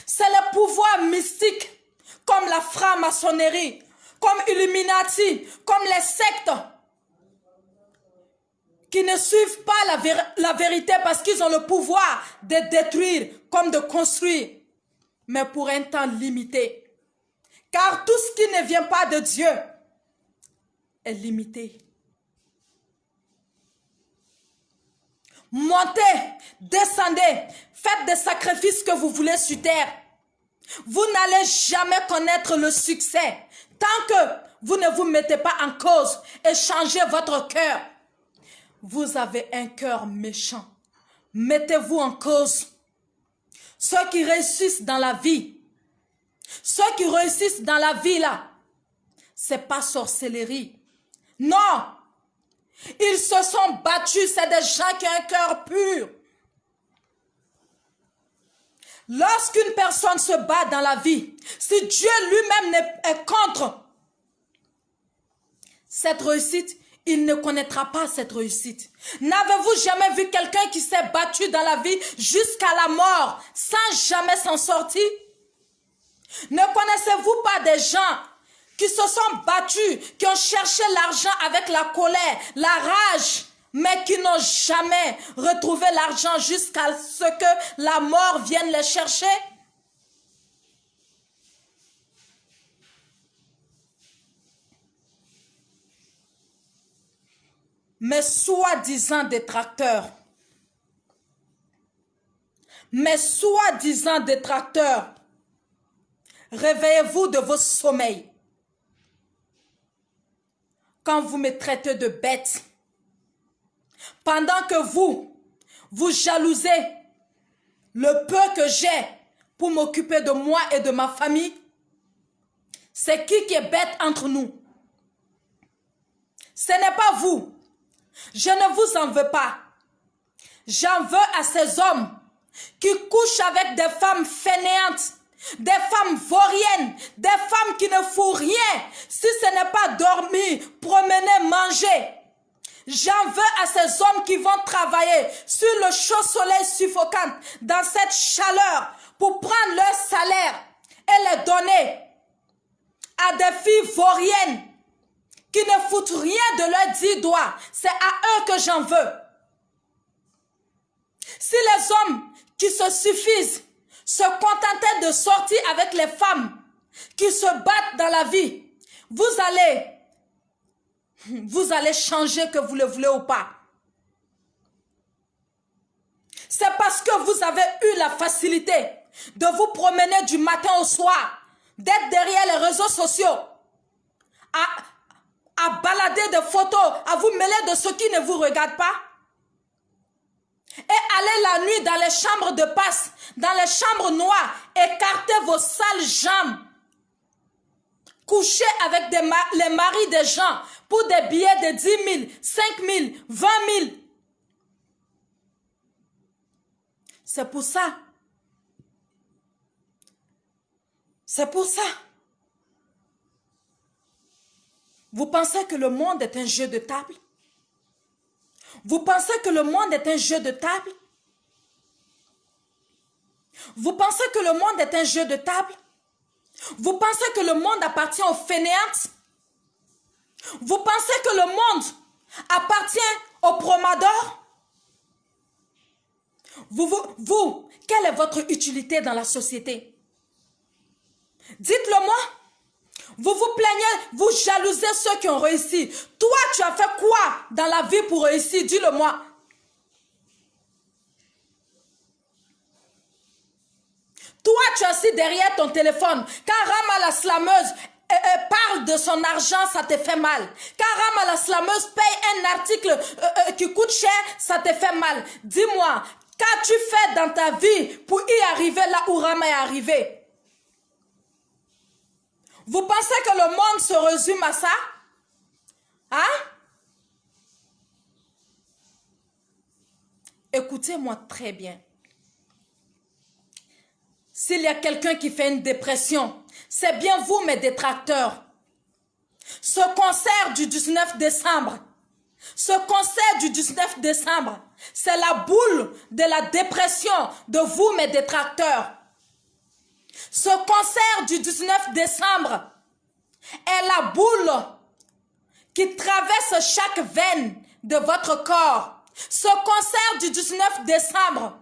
C'est le pouvoir mystique, comme la franc-maçonnerie, comme Illuminati, comme les sectes, qui ne suivent pas la vérité parce qu'ils ont le pouvoir de détruire comme de construire, mais pour un temps limité. Car tout ce qui ne vient pas de Dieu est limité. Montez, descendez, faites des sacrifices que vous voulez sur terre. Vous n'allez jamais connaître le succès tant que vous ne vous mettez pas en cause et changez votre cœur. Vous avez un cœur méchant. Mettez-vous en cause. Ceux qui réussissent dans la vie, là, c'est pas sorcellerie. Non! Ils se sont battus, c'est des gens qui ont un cœur pur. Lorsqu'une personne se bat dans la vie, si Dieu lui-même est contre cette réussite, il ne connaîtra pas cette réussite. N'avez-vous jamais vu quelqu'un qui s'est battu dans la vie jusqu'à la mort sans jamais s'en sortir? Ne connaissez-vous pas des gens qui se sont battus, qui ont cherché l'argent avec la colère, la rage, mais qui n'ont jamais retrouvé l'argent jusqu'à ce que la mort vienne les chercher? Mes soi-disant détracteurs, réveillez-vous de vos sommeils. Quand vous me traitez de bête, pendant que vous jalousez le peu que j'ai pour m'occuper de moi et de ma famille, c'est qui est bête entre nous? Ce n'est pas vous. Je ne vous en veux pas. J'en veux à ces hommes qui couchent avec des femmes fainéantes, des femmes vauriennes, des femmes qui ne font rien si ce n'est pas dormir, promener, manger. J'en veux à ces hommes qui vont travailler sur le chaud soleil suffocant, dans cette chaleur, pour prendre leur salaire et les donner à des filles vauriennes qui ne foutent rien de leurs 10 doigts. C'est à eux que j'en veux. Si les hommes qui se suffisent se contentaient de sortir avec les femmes qui se battent dans la vie, vous allez changer, que vous le voulez ou pas. C'est parce que vous avez eu la facilité de vous promener du matin au soir, d'être derrière les réseaux sociaux, à balader des photos, à vous mêler de ceux qui ne vous regardent pas, et aller la nuit dans les chambres de passe, dans les chambres noires, écarter vos sales jambes, coucher avec les maris des gens pour des billets de 10 000, 5 000, 20 000. C'est pour ça. C'est pour ça. Vous pensez que le monde est un jeu de table? Vous pensez que le monde est un jeu de table? Vous pensez que le monde est un jeu de table? Vous pensez que le monde appartient aux fainéantes? Vous pensez que le monde appartient aux promadors? Vous, quelle est votre utilité dans la société? Dites-le moi. Vous vous plaignez, vous jalousez ceux qui ont réussi. Toi, tu as fait quoi dans la vie pour réussir? Dis-le moi. Toi, tu es assis derrière ton téléphone. Quand Rama la slameuse parle de son argent, ça te fait mal. Quand Rama la slameuse paye un article qui coûte cher, ça te fait mal. Dis-moi, qu'as-tu fait dans ta vie pour y arriver là où Rama est arrivé? Vous pensez que le monde se résume à ça? Hein? Écoutez-moi très bien. S'il y a quelqu'un qui fait une dépression, c'est bien vous, mes détracteurs. Ce concert du 19 décembre, Ce concert du 19 décembre, c'est la boule de la dépression de vous, mes détracteurs. Ce concert du 19 décembre est la boule qui traverse chaque veine de votre corps. Ce concert du 19 décembre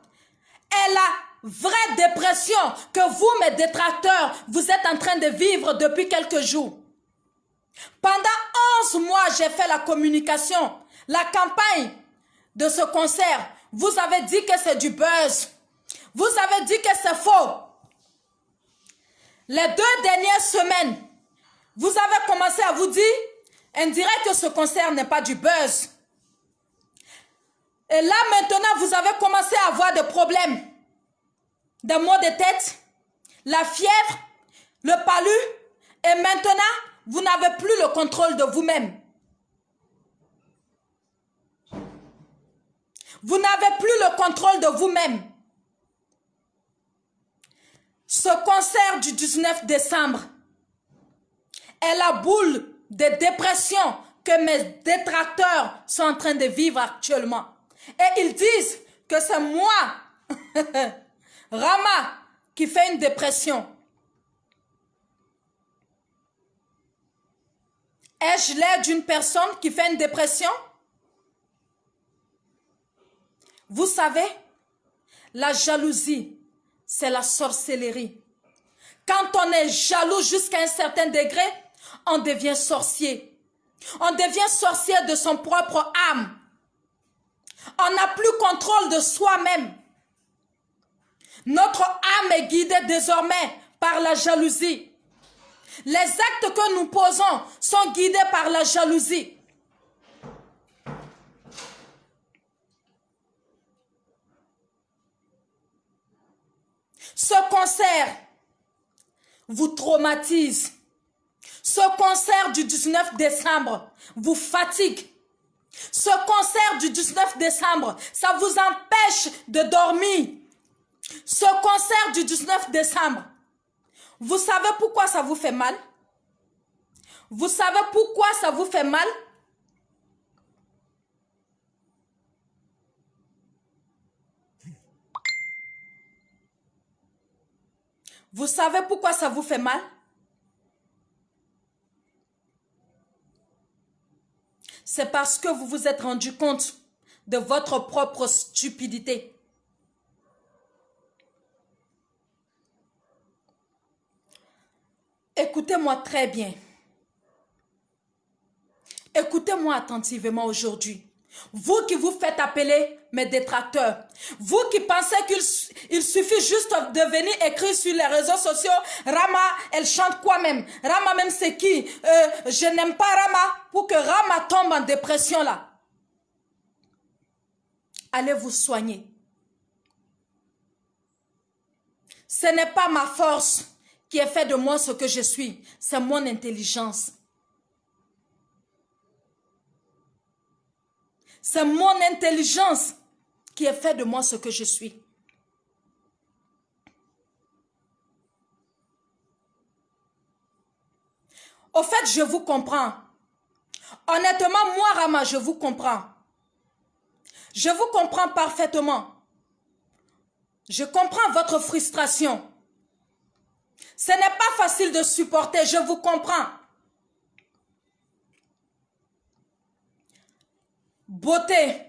est la vraie dépression que vous, mes détracteurs, vous êtes en train de vivre depuis quelques jours. Pendant 11 mois, j'ai fait la communication, la campagne de ce concert. Vous avez dit que c'est du buzz. Vous avez dit que c'est faux. Les 2 dernières semaines, vous avez commencé à vous dire, on dirait que ce concert n'est pas du buzz. Et là maintenant, vous avez commencé à avoir des problèmes. Des maux de tête, la fièvre, le palu. Et maintenant, vous n'avez plus le contrôle de vous-même. Vous n'avez plus le contrôle de vous-même. Ce concert du 19 décembre est la boule de dépression que mes détracteurs sont en train de vivre actuellement. Et ils disent que c'est moi, Rama, qui fait une dépression. Ai-je l'air d'une personne qui fait une dépression? Vous savez, la jalousie, c'est la sorcellerie. Quand on est jaloux jusqu'à un certain degré, on devient sorcier. On devient sorcier de son propre âme. On n'a plus contrôle de soi-même. Notre âme est guidée désormais par la jalousie. Les actes que nous posons sont guidés par la jalousie. Ce concert vous traumatise. Ce concert du 19 décembre vous fatigue. Ce concert du 19 décembre, ça vous empêche de dormir. Ce concert du 19 décembre, vous savez pourquoi ça vous fait mal? Vous savez pourquoi ça vous fait mal? Vous savez pourquoi ça vous fait mal? C'est parce que vous vous êtes rendu compte de votre propre stupidité. Écoutez-moi très bien. Écoutez-moi attentivement aujourd'hui. Vous qui vous faites appeler mes détracteurs, vous qui pensez qu'il suffit juste de venir écrire sur les réseaux sociaux, Rama, elle chante quoi même? Rama même c'est qui? Je n'aime pas Rama, pour que Rama tombe en dépression là. Allez vous soigner. Ce n'est pas ma force qui a fait de moi ce que je suis, c'est mon intelligence. C'est mon intelligence qui a fait de moi ce que je suis. Au fait, je vous comprends. Honnêtement, moi, Rama, je vous comprends. Je vous comprends parfaitement. Je comprends votre frustration. Ce n'est pas facile de supporter, je vous comprends. Beauté,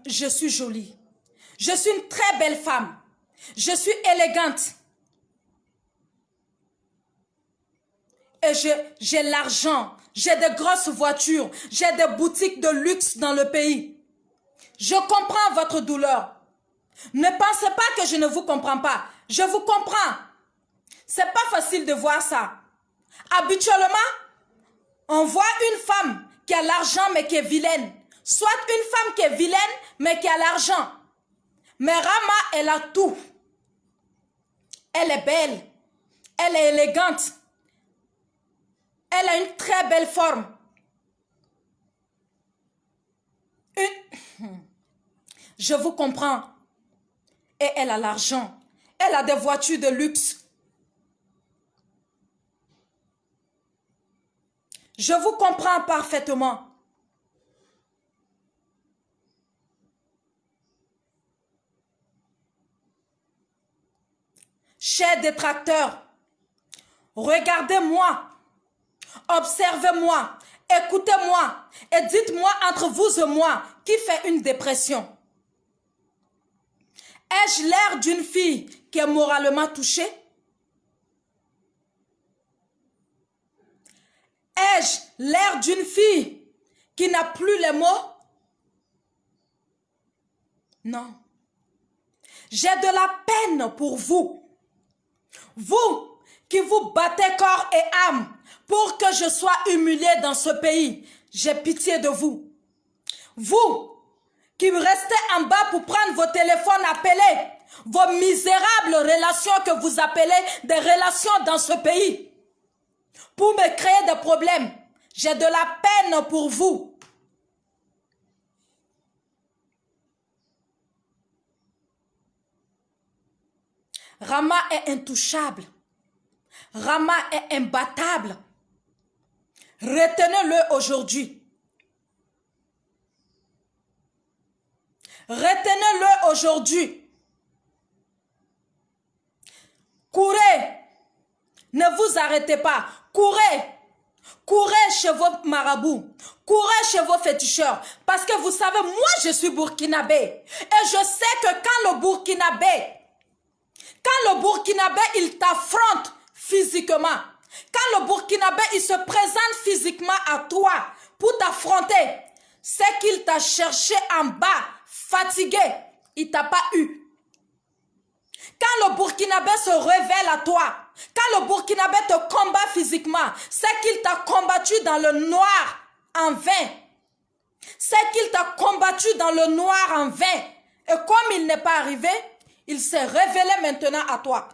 je suis jolie. Je suis une très belle femme. Je suis élégante. Et j'ai l'argent. J'ai de grosses voitures. J'ai des boutiques de luxe dans le pays. Je comprends votre douleur. Ne pensez pas que je ne vous comprends pas. Je vous comprends. C'est pas facile de voir ça. Habituellement, on voit une femme qui a l'argent mais qui est vilaine. Soit une femme qui est vilaine mais qui a l'argent. Mais Rama, elle a tout. Elle est belle. Elle est élégante. Elle a une très belle forme. Je vous comprends. Et elle a l'argent. Elle a des voitures de luxe. Je vous comprends parfaitement. chers détracteurs, regardez-moi, observez-moi, écoutez-moi et dites-moi entre vous et moi qui fait une dépression. Ai-je l'air d'une fille qui est moralement touchée? Ai-je l'air d'une fille qui n'a plus les mots? Non. J'ai de la peine pour vous. Vous qui vous battez corps et âme pour que je sois humilié dans ce pays. J'ai pitié de vous. Vous qui restez en bas pour prendre vos téléphones appelés, vos misérables relations que vous appelez des relations dans ce pays, pour me créer des problèmes. J'ai de la peine pour vous. Rama est intouchable. Rama est imbattable. Retenez-le aujourd'hui. Retenez-le aujourd'hui. Courez. Ne vous arrêtez pas. Courez. Courez chez vos marabouts. Courez chez vos féticheurs. Parce que vous savez, moi je suis burkinabé. Et je sais que quand le burkinabé il t'affronte physiquement, quand le burkinabé il se présente physiquement à toi pour t'affronter, c'est qu'il t'a cherché en bas, fatigué, il t'a pas eu. Quand le burkinabé se révèle à toi, quand le burkinabé te combat physiquement, c'est qu'il t'a combattu dans le noir en vain. C'est qu'il t'a combattu dans le noir en vain. Et comme il n'est pas arrivé, il s'est révélé maintenant à toi.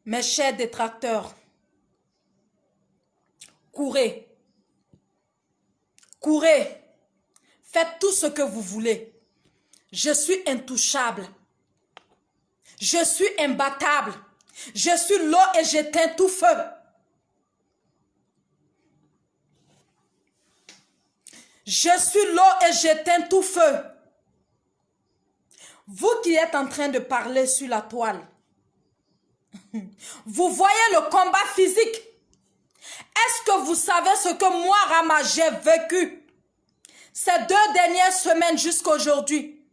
Mes chers détracteurs, courez, courez, faites tout ce que vous voulez. Je suis intouchable, je suis imbattable, je suis l'eau et j'éteins tout feu. Je suis l'eau et j'éteins tout feu. Vous qui êtes en train de parler sur la toile, vous voyez le combat physique. Est-ce que vous savez ce que moi, Rama, j'ai vécu ces 2 dernières semaines jusqu'à aujourd'hui?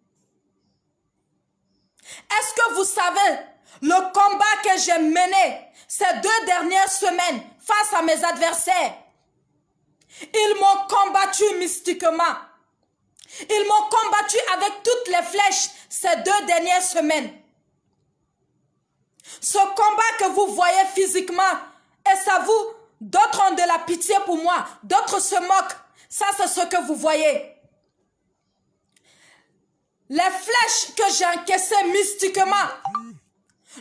Est-ce que vous savez le combat que j'ai mené ces 2 dernières semaines face à mes adversaires? Ils m'ont combattu mystiquement. Ils m'ont combattu avec toutes les flèches ces 2 dernières semaines. Ce combat que vous voyez physiquement, et ça vous, d'autres ont de la pitié pour moi, d'autres se moquent. Ça, c'est ce que vous voyez. Les flèches que j'ai encaissées mystiquement,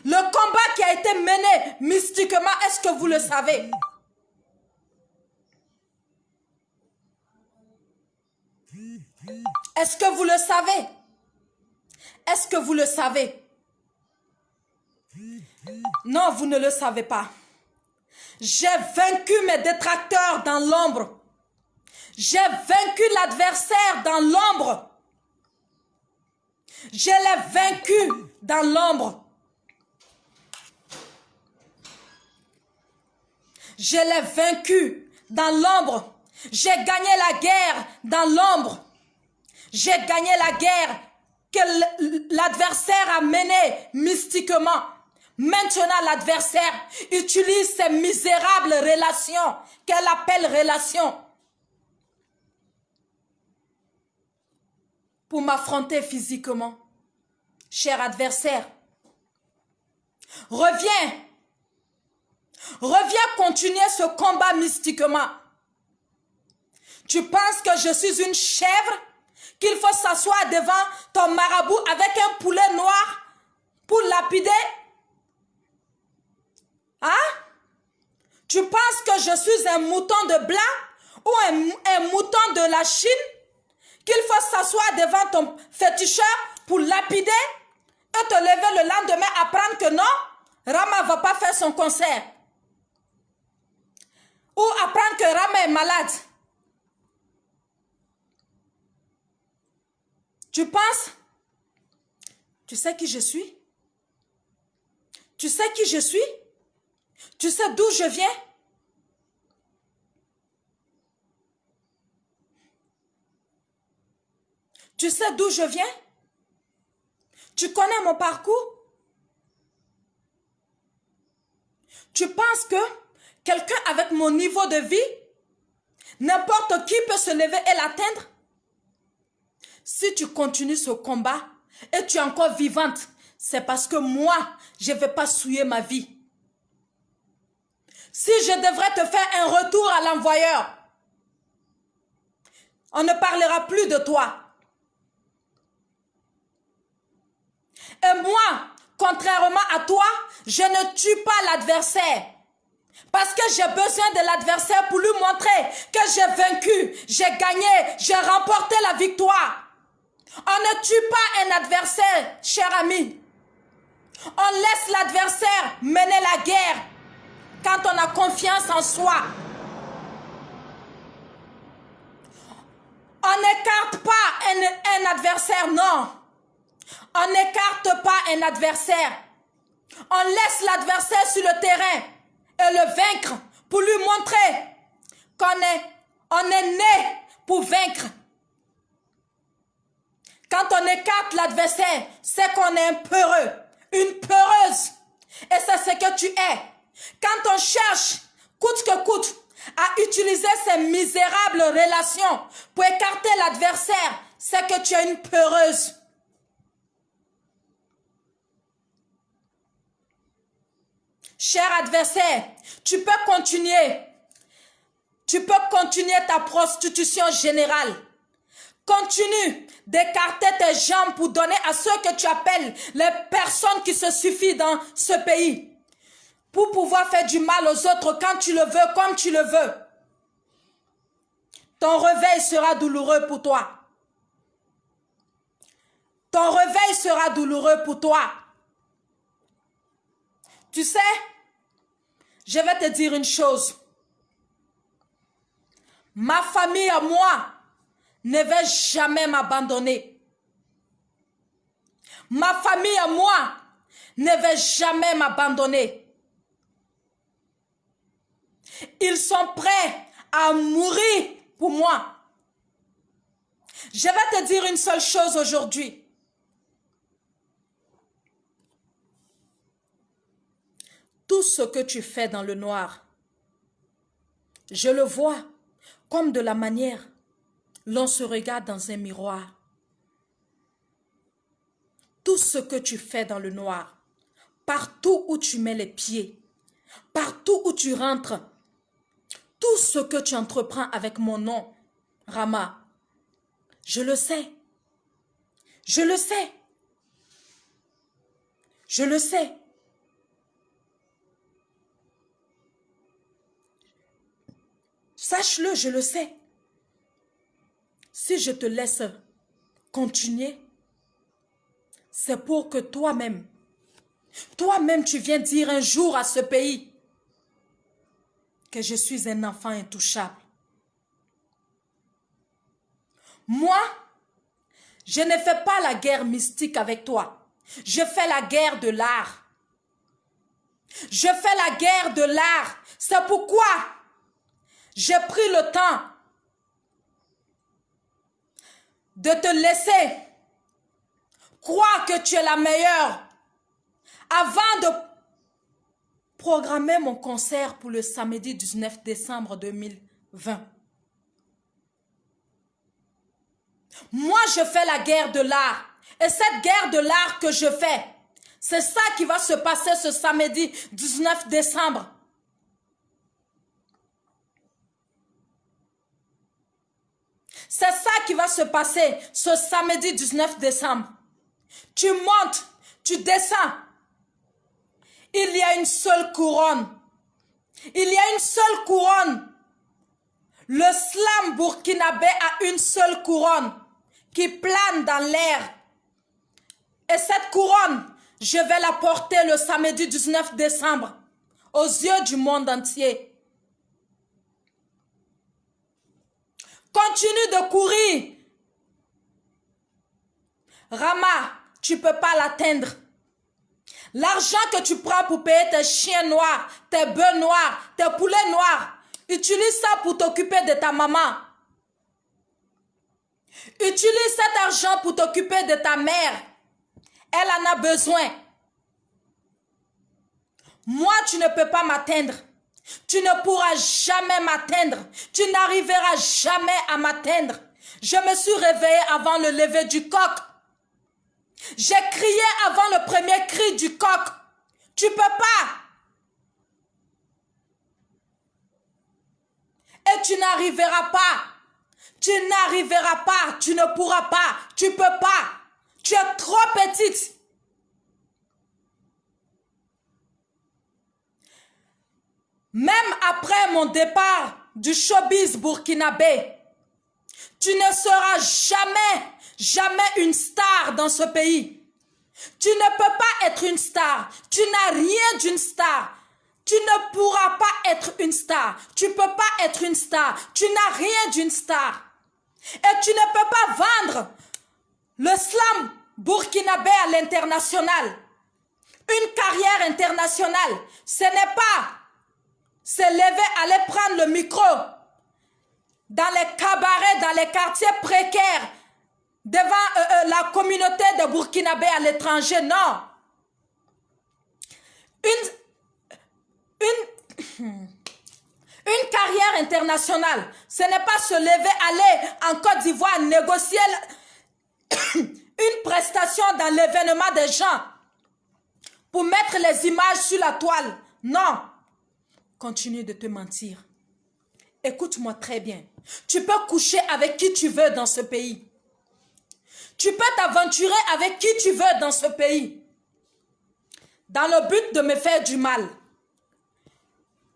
le combat qui a été mené mystiquement, est-ce que vous le savez? Est-ce que vous le savez? Est-ce que vous le savez? Non, vous ne le savez pas. J'ai vaincu mes détracteurs dans l'ombre. J'ai vaincu l'adversaire dans l'ombre. Je l'ai vaincu dans l'ombre. Je l'ai vaincu dans l'ombre. J'ai gagné la guerre dans l'ombre. J'ai gagné la guerre que l'adversaire a menée mystiquement. Maintenant, l'adversaire utilise ces misérables relations qu'elle appelle relations pour m'affronter physiquement. Cher adversaire, reviens. Reviens continuer ce combat mystiquement. Tu penses que je suis une chèvre, qu'il faut s'asseoir devant ton marabout avec un poulet noir pour lapider? Hein? Tu penses que que je suis un mouton de blanc ou un mouton de la Chine, qu'il faut s'asseoir devant ton féticheur pour lapider et te lever le lendemain apprendre que non, Rama ne va pas faire son concert. Ou apprendre que Rama est malade. Tu penses? Tu sais qui je suis? Tu sais qui je suis? Tu sais d'où je viens? Tu sais d'où je viens? Tu connais mon parcours? Tu penses que quelqu'un avec mon niveau de vie, n'importe qui peut se lever et l'atteindre? Si tu continues ce combat et tu es encore vivante, c'est parce que moi, je ne vais pas souiller ma vie. Si je devrais te faire un retour à l'envoyeur, on ne parlera plus de toi. Et moi, contrairement à toi, je ne tue pas l'adversaire. Parce que j'ai besoin de l'adversaire pour lui montrer que j'ai vaincu, j'ai gagné, j'ai remporté la victoire. On ne tue pas un adversaire, cher ami. On laisse l'adversaire mener la guerre quand on a confiance en soi. On n'écarte pas un adversaire, non. On n'écarte pas un adversaire. On laisse l'adversaire sur le terrain et le vaincre pour lui montrer qu'on est né pour vaincre. Quand on écarte l'adversaire, c'est qu'on est un peureux, une peureuse. Et c'est ce que tu es. Quand on cherche, coûte que coûte, à utiliser ces misérables relations pour écarter l'adversaire, c'est que tu es une peureuse. Cher adversaire, tu peux continuer. Tu peux continuer ta prostitution générale. Continue d'écarter tes jambes pour donner à ceux que tu appelles les personnes qui se suffisent dans ce pays. Pour pouvoir faire du mal aux autres quand tu le veux, comme tu le veux. Ton réveil sera douloureux pour toi. Ton réveil sera douloureux pour toi. Tu sais, je vais te dire une chose. Ma famille à moi ne va jamais m'abandonner. Ma famille à moi ne va jamais m'abandonner. Ils sont prêts à mourir pour moi. Je vais te dire une seule chose aujourd'hui. Tout ce que tu fais dans le noir, je le vois comme de la manière l'on se regarde dans un miroir. Tout ce que tu fais dans le noir, partout où tu mets les pieds, partout où tu rentres, tout ce que tu entreprends avec mon nom, Rama, je le sais. Je le sais. Je le sais. Sache-le, je le sais. Si je te laisse continuer, c'est pour que toi-même, tu viens dire un jour à ce pays que je suis un enfant intouchable. Moi, je ne fais pas la guerre mystique avec toi. Je fais la guerre de l'art. Je fais la guerre de l'art. C'est pourquoi j'ai pris le temps de te laisser croire que tu es la meilleure avant de programmer mon concert pour le samedi 19 décembre 2020. Moi, je fais la guerre de l'art. Et cette guerre de l'art que je fais, c'est ça qui va se passer ce samedi 19 décembre. C'est ça qui va se passer ce samedi 19 décembre. Tu montes, tu descends. Il y a une seule couronne Il y a une seule couronne. Le slam burkinabé a une seule couronne qui plane dans l'air. Et cette couronne, je vais la porter le samedi 19 décembre aux yeux du monde entier. Continue de courir. Rama, tu ne peux pas l'atteindre. L'argent que tu prends pour payer tes chiens noirs, tes bœufs noirs, tes poulets noirs, utilise ça pour t'occuper de ta maman. Utilise cet argent pour t'occuper de ta mère. Elle en a besoin. Moi, tu ne peux pas m'atteindre. Tu ne pourras jamais m'atteindre. Tu n'arriveras jamais à m'atteindre. Je me suis réveillée avant le lever du coq. J'ai crié avant le premier cri du coq. Tu ne peux pas. Et tu n'arriveras pas. Tu n'arriveras pas. Tu ne pourras pas. Tu ne peux pas. Tu es trop petite. Même après mon départ du showbiz burkinabé, tu ne seras jamais une star dans ce pays. Tu ne peux pas être une star. Tu n'as rien d'une star. Tu ne pourras pas être une star. Tu ne peux pas être une star. Tu n'as rien d'une star. Et tu ne peux pas vendre le slam burkinabé à l'international. Une carrière internationale, ce n'est pas se lever, aller prendre le micro dans les cabarets, dans les quartiers précaires, devant la communauté de Burkinabé à l'étranger, non. Une carrière internationale, ce n'est pas se lever, aller en Côte d'Ivoire, négocier une prestation dans l'événement des gens pour mettre les images sur la toile. Non. Continue de te mentir. Écoute-moi très bien. Tu peux coucher avec qui tu veux dans ce pays. Tu peux t'aventurer avec qui tu veux dans ce pays. Dans le but de me faire du mal.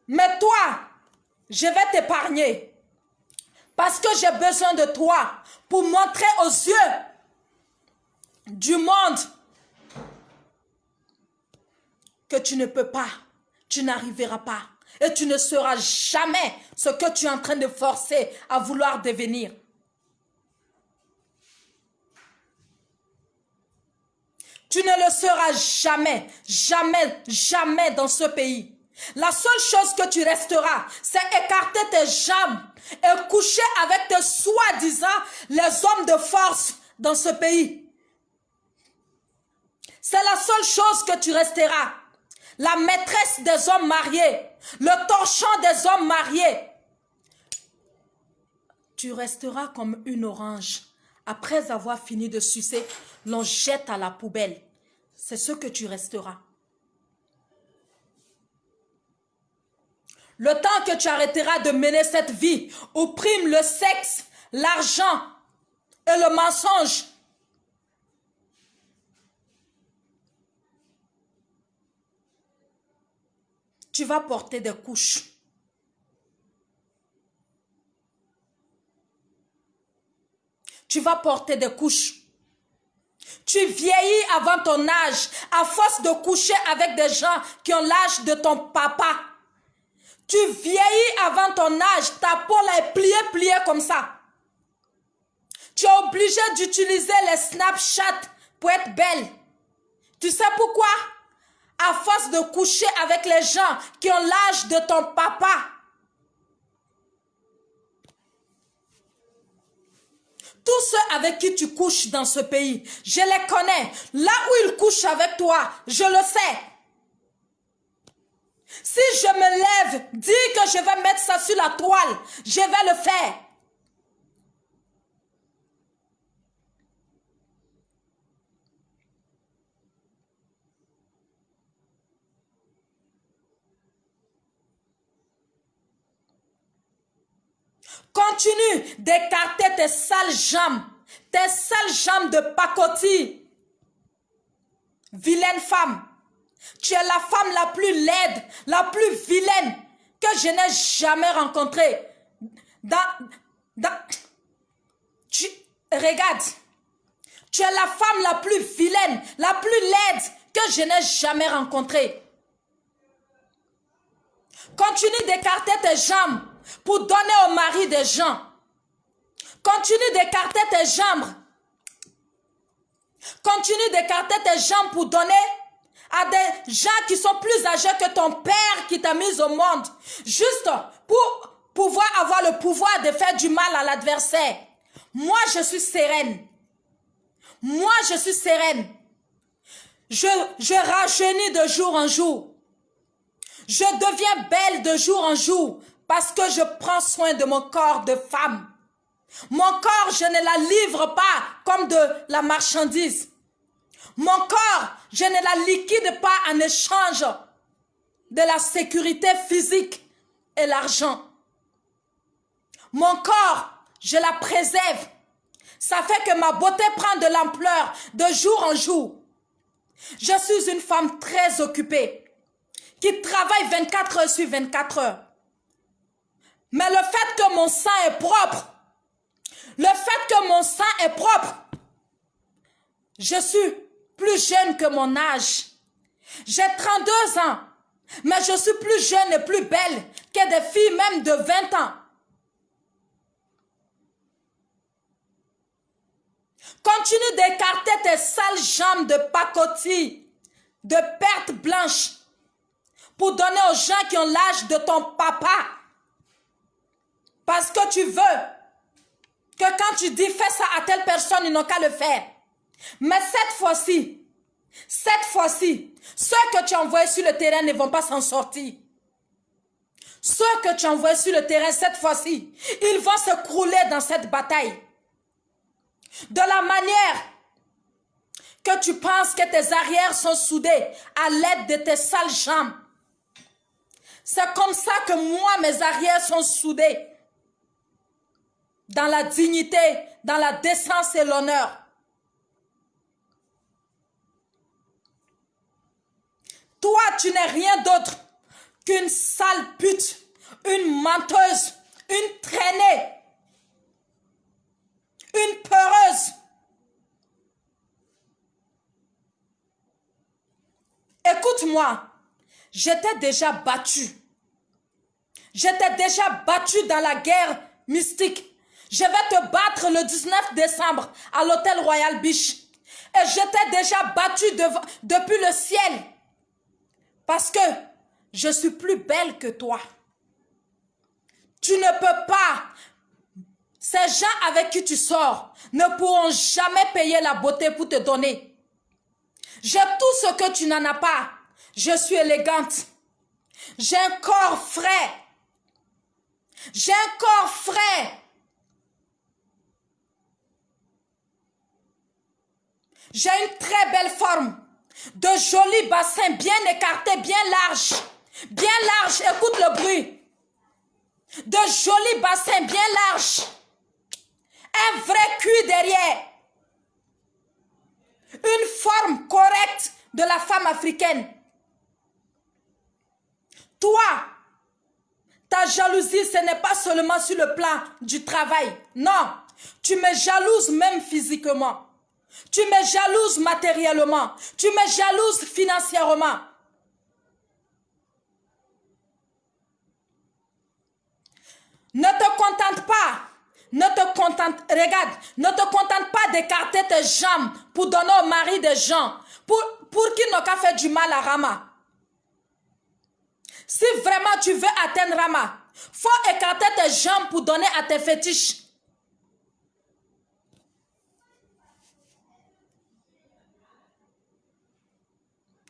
Mais toi, je vais t'épargner. Parce que j'ai besoin de toi pour montrer aux yeux du monde que tu ne peux pas, tu n'arriveras pas. Et tu ne seras jamais ce que tu es en train de forcer à vouloir devenir. Tu ne le seras jamais, jamais dans ce pays. La seule chose que tu resteras, c'est écarter tes jambes et coucher avec tes soi-disant les hommes de force dans ce pays. C'est la seule chose que tu resteras. La maîtresse des hommes mariés, le torchon des hommes mariés. Tu resteras comme une orange. Après avoir fini de sucer, l'on jette à la poubelle. C'est ce que tu resteras. Le temps que tu arrêteras de mener cette vie où prime le sexe, l'argent et le mensonge, tu vas porter des couches. Tu vas porter des couches. Tu vieillis avant ton âge à force de coucher avec des gens qui ont l'âge de ton papa. Tu vieillis avant ton âge, ta peau là est pliée comme ça. Tu es obligé d'utiliser les Snapchat pour être belle. Tu sais pourquoi? À force de coucher avec les gens qui ont l'âge de ton papa. Tous ceux avec qui tu couches dans ce pays, je les connais. Là où ils couchent avec toi, je le sais. Si je me lève, dis que je vais mettre ça sur la toile, je vais le faire. Continue d'écarter tes sales jambes de pacotille. Vilaine femme, tu es la femme la plus laide, la plus vilaine que je n'ai jamais rencontré. Regarde, tu es la femme la plus vilaine, la plus laide que je n'ai jamais rencontrée. Continue d'écarter tes jambes pour donner au mari des gens. Continue d'écarter tes jambes. Continue d'écarter tes jambes pour donner à des gens qui sont plus âgés que ton père qui t'a mis au monde. Juste pour pouvoir avoir le pouvoir de faire du mal à l'adversaire. Moi, je suis sereine. Moi, je suis sereine. Je rajeunis de jour en jour. Je deviens belle de jour en jour parce que je prends soin de mon corps de femme. Mon corps, je ne la livre pas comme de la marchandise. Mon corps, je ne la liquide pas en échange de la sécurité physique et l'argent. Mon corps, je la préserve. Ça fait que ma beauté prend de l'ampleur de jour en jour. Je suis une femme très occupée qui travaille 24 heures sur 24 heures. Mais le fait que mon sang est propre, je suis plus jeune que mon âge. J'ai 32 ans, mais je suis plus jeune et plus belle que des filles même de 20 ans. Continue d'écarter tes sales jambes de pacotille, de pertes blanches, pour donner aux gens qui ont l'âge de ton papa. Parce que tu veux que quand tu dis fais ça à telle personne, ils n'ont qu'à le faire. Mais cette fois-ci, ceux que tu envoies sur le terrain ne vont pas s'en sortir. Ceux que tu envoies sur le terrain cette fois-ci, ils vont se crouler dans cette bataille. De la manière que tu penses que tes arrières sont soudés à l'aide de tes sales jambes. C'est comme ça que moi, mes arrières sont soudés. Dans la dignité, dans la décence et l'honneur. Toi, tu n'es rien d'autre qu'une sale pute, une menteuse, une traînée, une peureuse. Écoute-moi, j'étais déjà battue. J'étais déjà battue dans la guerre mystique. Je vais te battre le 19 décembre à l'hôtel Royal Beach. Et j'étais déjà battue depuis le ciel. Parce que je suis plus belle que toi. Tu ne peux pas. Ces gens avec qui tu sors ne pourront jamais payer la beauté pour te donner. J'ai tout ce que tu n'en as pas. Je suis élégante. J'ai un corps frais. J'ai un corps frais. J'ai une très belle forme. De jolis bassins bien écartés, bien larges. Bien larges, écoute le bruit. De jolis bassins bien larges. Un vrai cul derrière. Une forme correcte de la femme africaine. Toi, ta jalousie, ce n'est pas seulement sur le plan du travail. Non, tu me jalouses même physiquement. Tu me jalouses matériellement. Tu me jalouses financièrement. Ne te contente pas. Regarde, ne te contente pas d'écarter tes jambes pour donner au mari des gens, pour qu'ils n'ont qu'à faire du mal à Rama. Si vraiment tu veux atteindre Rama, faut écarter tes jambes pour donner à tes fétiches.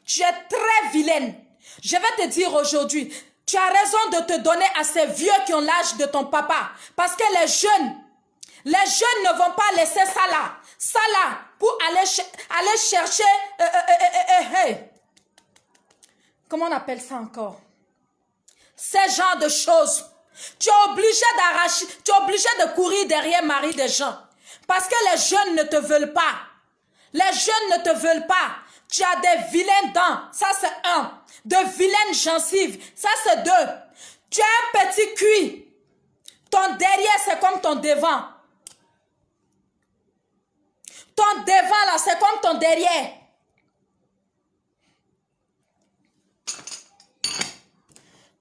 Tu es très vilaine. Je vais te dire aujourd'hui, tu as raison de te donner à ces vieux qui ont l'âge de ton papa. Parce que les jeunes ne vont pas laisser ça là, pour aller chercher, comment on appelle ça encore? Ces genres de choses. Tu es obligé de courir derrière mari des gens. Parce que les jeunes ne te veulent pas. Les jeunes ne te veulent pas. Tu as des vilaines dents, ça c'est un. De vilaines gencives, ça c'est deux. Tu as un petit cuit. Ton derrière, c'est comme ton devant. Ton devant, là, c'est comme ton derrière.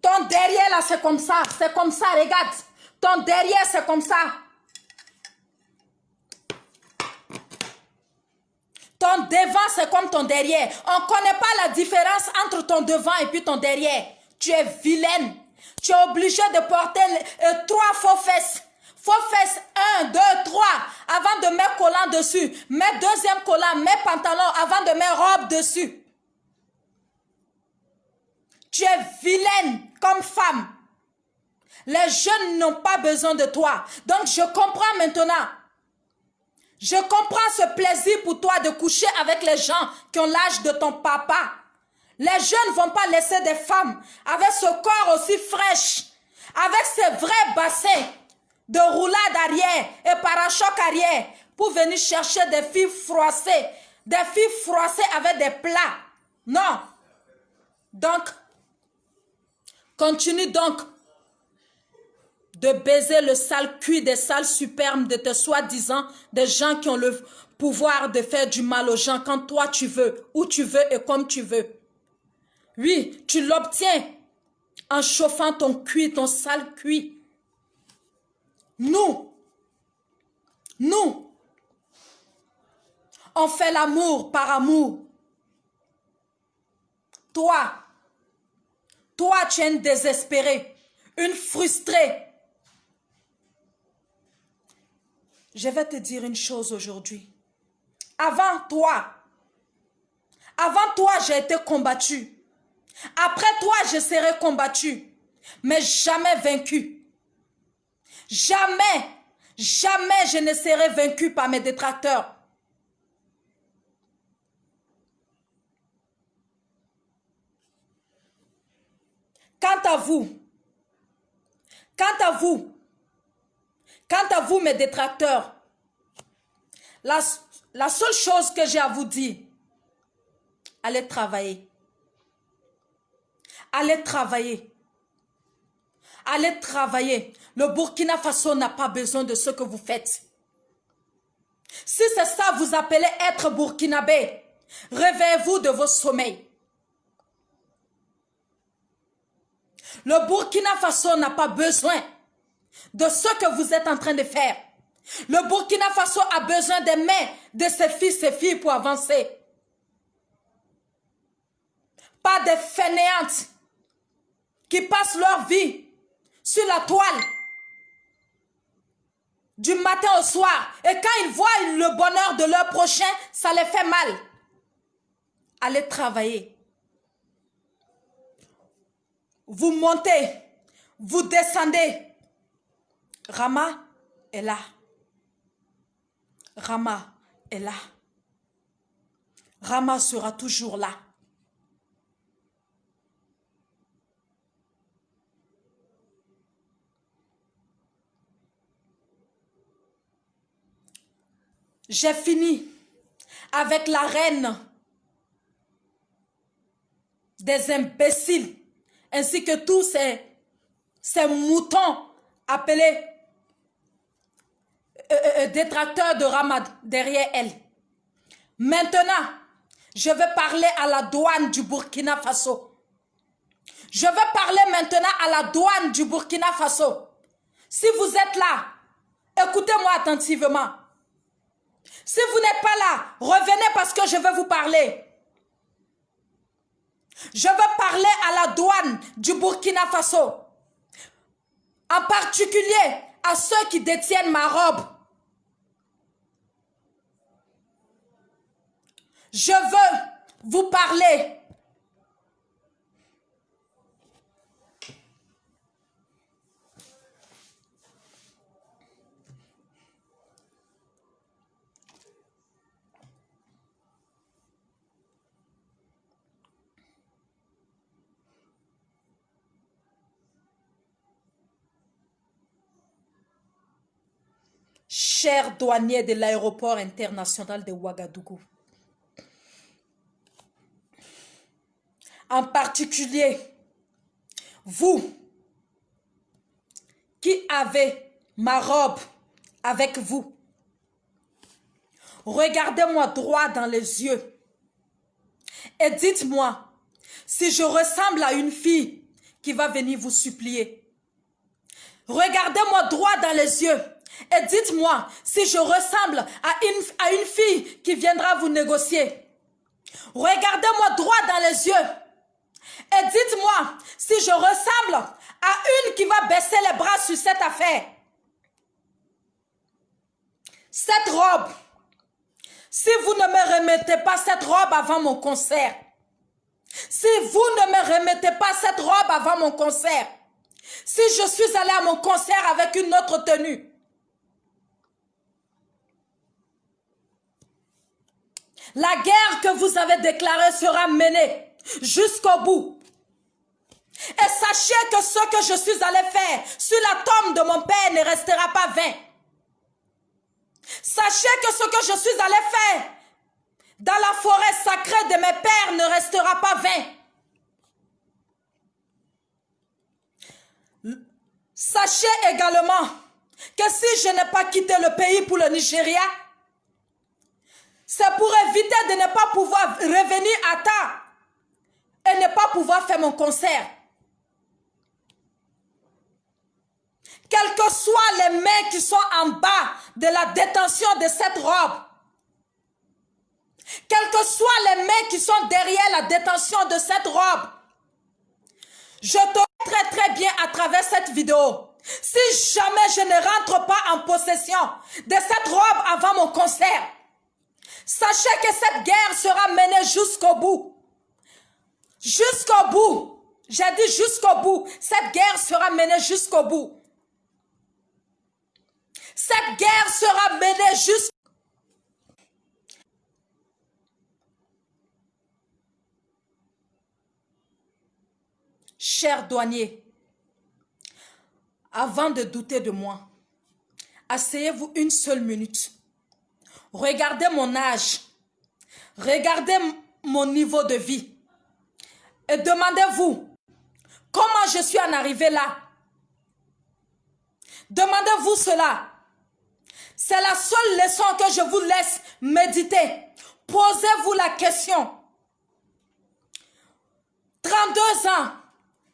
Ton derrière, là, c'est comme ça. C'est comme ça, regarde. Ton derrière, c'est comme ça. Ton devant, c'est comme ton derrière. On ne connaît pas la différence entre ton devant et puis ton derrière. Tu es vilaine. Tu es obligé de porter 3 faux fesses. Faux fesses, 1, 2, 3, avant de mettre collant dessus. Mets deuxième collant, mets pantalon avant de mettre robe dessus. Tu es vilaine comme femme. Les jeunes n'ont pas besoin de toi. Donc je comprends maintenant. Je comprends ce plaisir pour toi de coucher avec les gens qui ont l'âge de ton papa. Les jeunes ne vont pas laisser des femmes avec ce corps aussi fraîche, avec ces vrais bassins de roulade arrière et parachoc arrière pour venir chercher des filles froissées avec des plats. Non. Donc, continue donc de baiser le sale cul des sales superbes de tes soi-disant des gens qui ont le pouvoir de faire du mal aux gens quand toi tu veux, où tu veux et comme tu veux. Oui, tu l'obtiens en chauffant ton cuit, ton sale cuit. Nous, on fait l'amour par amour. Toi, tu es une désespérée, une frustrée. Je vais te dire une chose aujourd'hui. Avant toi, j'ai été combattue. Après toi, je serai combattue. Mais jamais vaincue. Jamais je ne serai vaincue par mes détracteurs. Quant à vous, mes détracteurs, la seule chose que j'ai à vous dire, allez travailler. Allez travailler. Allez travailler. Le Burkina Faso n'a pas besoin de ce que vous faites. Si c'est ça vous appelez être burkinabé, réveillez-vous de vos sommeils. Le Burkina Faso n'a pas besoin de ce que vous êtes en train de faire. Le Burkina Faso a besoin des mains de ses filles pour avancer. Pas des fainéantes qui passent leur vie sur la toile du matin au soir. Et quand ils voient le bonheur de leur prochain, ça les fait mal. Allez travailler. Vous montez, vous descendez. Rama est là. Rama est là. Rama sera toujours là. J'ai fini avec la reine des imbéciles ainsi que tous ces moutons appelés détracteurs de Ramad derrière elle. Maintenant, je vais parler à la douane du Burkina Faso. Je vais parler maintenant à la douane du Burkina Faso. Si vous êtes là, écoutez-moi attentivement. Si vous n'êtes pas là, revenez parce que je vais vous parler. Je veux parler à la douane du Burkina Faso. En particulier à ceux qui détiennent ma robe. Je veux vous parler. Chers douaniers de l'aéroport international de Ouagadougou. En particulier, vous qui avez ma robe avec vous, regardez-moi droit dans les yeux et dites-moi si je ressemble à une fille qui va venir vous supplier. Regardez-moi droit dans les yeux et dites-moi si je ressemble à une fille qui viendra vous négocier. Regardez-moi droit dans les yeux et dites-moi si je ressemble à une qui va baisser les bras sur cette affaire. Cette robe, si vous ne me remettez pas cette robe avant mon concert, si vous ne me remettez pas cette robe avant mon concert, si je suis allé à mon concert avec une autre tenue, la guerre que vous avez déclarée sera menée jusqu'au bout. Et sachez que ce que je suis allé faire sur la tombe de mon père ne restera pas vain. Sachez que ce que je suis allé faire dans la forêt sacrée de mes pères ne restera pas vain. Sachez également que si je n'ai pas quitté le pays pour le Nigeria, c'est pour éviter de ne pas pouvoir revenir à temps et ne pas pouvoir faire mon concert. Quelles que soient les mains qui sont en bas de la détention de cette robe, quelles que soient les mains qui sont derrière la détention de cette robe, je te très très bien à travers cette vidéo. Si jamais je ne rentre pas en possession de cette robe avant mon concert, sachez que cette guerre sera menée jusqu'au bout. Jusqu'au bout. J'ai dit jusqu'au bout. Cette guerre sera menée jusqu'au bout. Cette guerre sera menée jusqu'au bout. Chers douaniers, avant de douter de moi, asseyez-vous une seule minute. Regardez mon âge. Regardez mon niveau de vie. Et demandez-vous comment je suis en arrivé là. Demandez-vous cela. C'est la seule leçon que je vous laisse méditer. Posez-vous la question. 32 ans,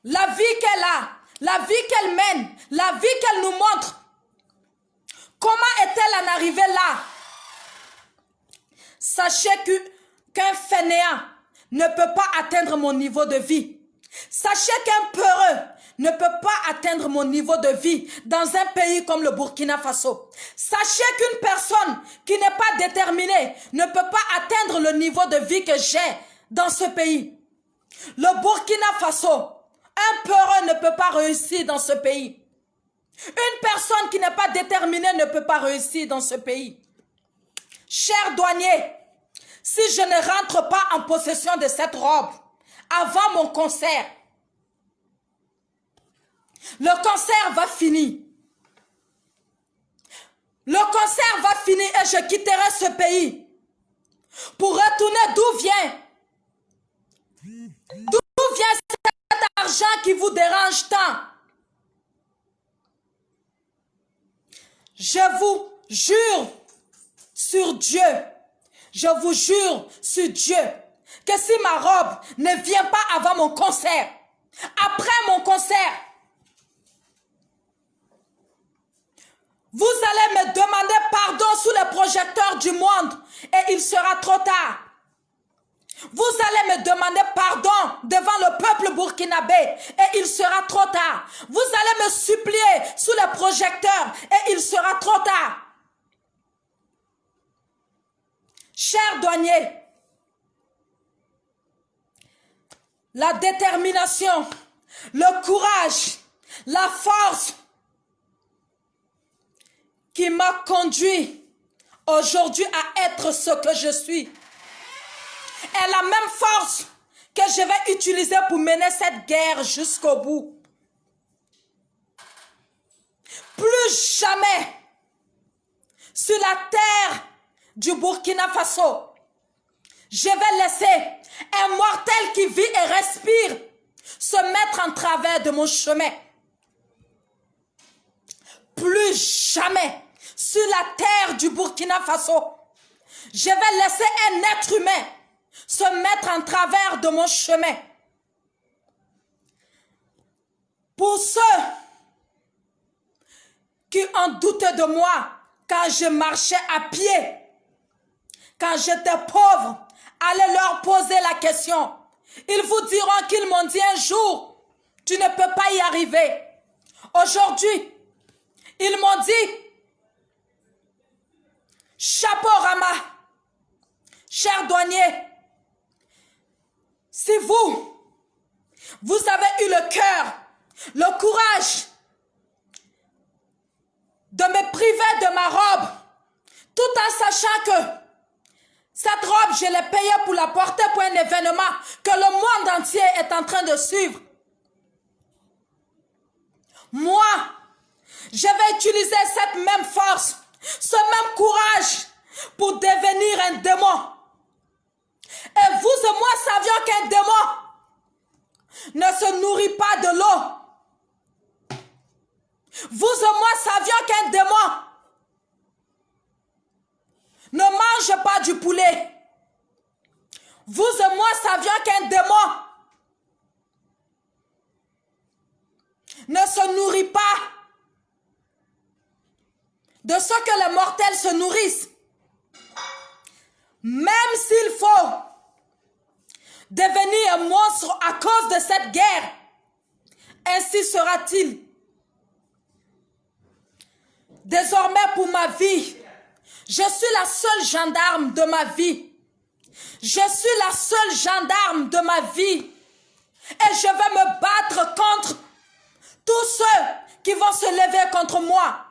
la vie qu'elle a, la vie qu'elle mène, la vie qu'elle nous montre. Comment est-elle en arrivée là? Sachez qu'un fainéant ne peut pas atteindre mon niveau de vie. Sachez qu'un peureux ne peut pas atteindre mon niveau de vie dans un pays comme le Burkina Faso. Sachez qu'une personne qui n'est pas déterminée ne peut pas atteindre le niveau de vie que j'ai dans ce pays. Le Burkina Faso, un peureux ne peut pas réussir dans ce pays. Une personne qui n'est pas déterminée ne peut pas réussir dans ce pays. Chers douaniers, si je ne rentre pas en possession de cette robe avant mon concert, le concert va finir. Le concert va finir et je quitterai ce pays pour retourner d'où vient cet argent qui vous dérange tant. Je vous jure sur Dieu, je vous jure sur Dieu, que si ma robe ne vient pas avant mon concert, après mon concert, vous allez me demander pardon sous les projecteurs du monde et il sera trop tard. Vous allez me demander pardon devant le peuple burkinabé et il sera trop tard. Vous allez me supplier sous les projecteurs et il sera trop tard. Chers douaniers, la détermination, le courage, la force qui m'a conduit aujourd'hui à être ce que je suis est la même force que je vais utiliser pour mener cette guerre jusqu'au bout. Plus jamais sur la terre du Burkina Faso, je vais laisser un mortel qui vit et respire se mettre en travers de mon chemin. plus jamais sur la terre du Burkina Faso, je vais laisser un être humain se mettre en travers de mon chemin. Pour ceux qui en doutaient de moi quand je marchais à pied, quand j'étais pauvre, allez leur poser la question. Ils vous diront qu'ils m'ont dit un jour, tu ne peux pas y arriver. Aujourd'hui, ils m'ont dit, chapeau Rama, cher douanier, si vous avez eu le cœur, le courage de me priver de ma robe, tout en sachant que cette robe, je l'ai payée pour la porter pour un événement que le monde entier est en train de suivre. Moi, je vais utiliser cette même force, ce même courage pour devenir un démon. Et vous et moi savions qu'un démon ne se nourrit pas de l'eau. Vous et moi savions qu'un démon ne mange pas du poulet. Vous et moi savions qu'un démon ne se nourrit pas de ce que les mortels se nourrissent. Même s'il faut devenir un monstre à cause de cette guerre, ainsi sera-t-il. Désormais pour ma vie, je suis la seule gendarme de ma vie. Je suis la seule gendarme de ma vie. Et je vais me battre contre tous ceux qui vont se lever contre moi.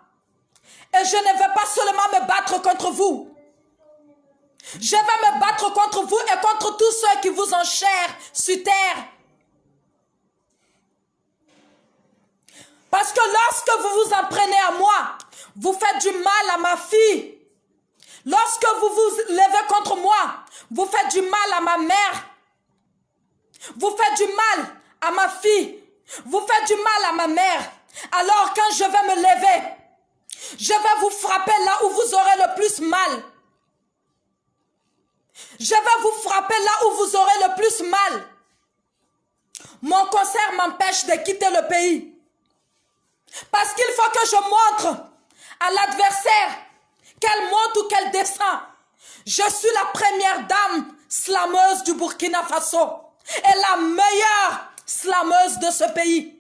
Et je ne vais pas seulement me battre contre vous. Je vais me battre contre vous et contre tous ceux qui vous ont chair sur terre. Parce que lorsque vous vous en prenez à moi, vous faites du mal à ma fille. Lorsque vous vous levez contre moi, vous faites du mal à ma mère. Vous faites du mal à ma fille. Vous faites du mal à ma mère. Alors quand je vais me lever, je vais vous frapper là où vous aurez le plus mal. Je vais vous frapper là où vous aurez le plus mal. Mon cancer m'empêche de quitter le pays. Parce qu'il faut que je montre à l'adversaire qu'elle monte ou qu'elle descend. Je suis la première dame slameuse du Burkina Faso et la meilleure slameuse de ce pays.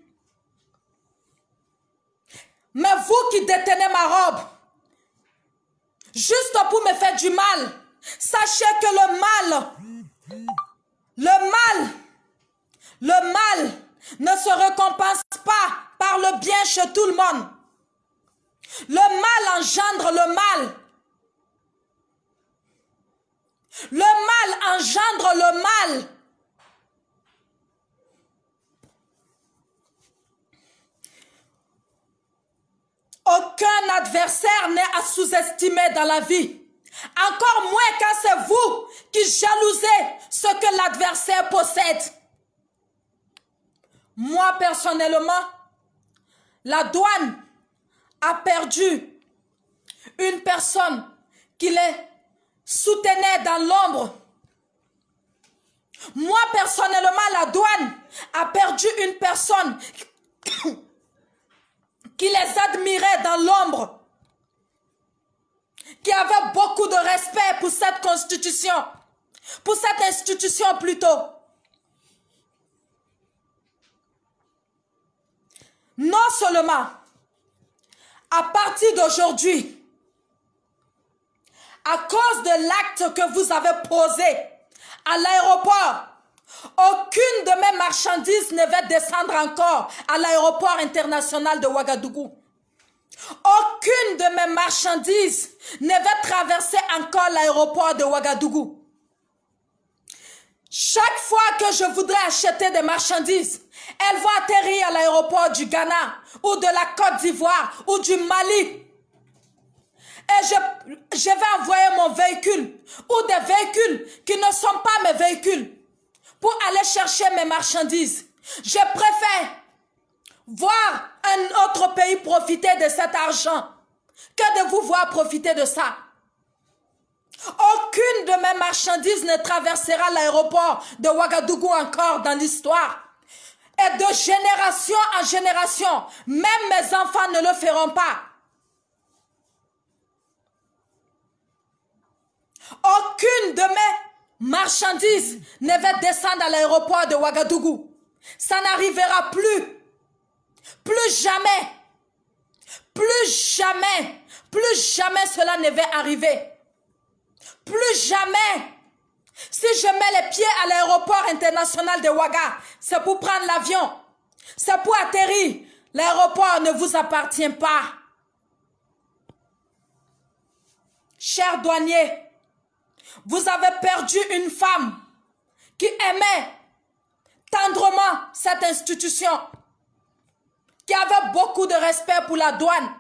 Mais vous qui détenez ma robe, juste pour me faire du mal, sachez que le mal ne se récompense pas par le bien chez tout le monde. Le mal engendre le mal. Le mal engendre le mal. Aucun adversaire n'est à sous-estimer dans la vie. Encore moins quand c'est vous qui jalousez ce que l'adversaire possède. Moi, personnellement, la douane a perdu une personne qui les soutenait dans l'ombre. Moi, personnellement, la douane a perdu une personne qui les admirait dans l'ombre, qui avait beaucoup de respect pour cette constitution, pour cette institution plutôt. Non seulement, à partir d'aujourd'hui, à cause de l'acte que vous avez posé à l'aéroport, aucune de mes marchandises ne va descendre encore à l'aéroport international de Ouagadougou. Aucune de mes marchandises ne va traverser encore l'aéroport de Ouagadougou. Chaque fois que je voudrais acheter des marchandises, elles vont atterrir à l'aéroport du Ghana ou de la Côte d'Ivoire ou du Mali. Et je vais envoyer mon véhicule ou des véhicules qui ne sont pas mes véhicules pour aller chercher mes marchandises. Je préfère voir un autre pays profiter de cet argent que de vous voir profiter de ça. Aucune de mes marchandises ne traversera l'aéroport de Ouagadougou encore dans l'histoire. Et de génération en génération, même mes enfants ne le feront pas. Aucune de mes marchandises ne va descendre à l'aéroport de Ouagadougou. Ça n'arrivera plus. Plus jamais. Plus jamais. Plus jamais cela ne va arriver. Plus jamais. Si je mets les pieds à l'aéroport international de Ouaga, c'est pour prendre l'avion. C'est pour atterrir. L'aéroport ne vous appartient pas. Chers douaniers, vous avez perdu une femme qui aimait tendrement cette institution, qui avait beaucoup de respect pour la douane.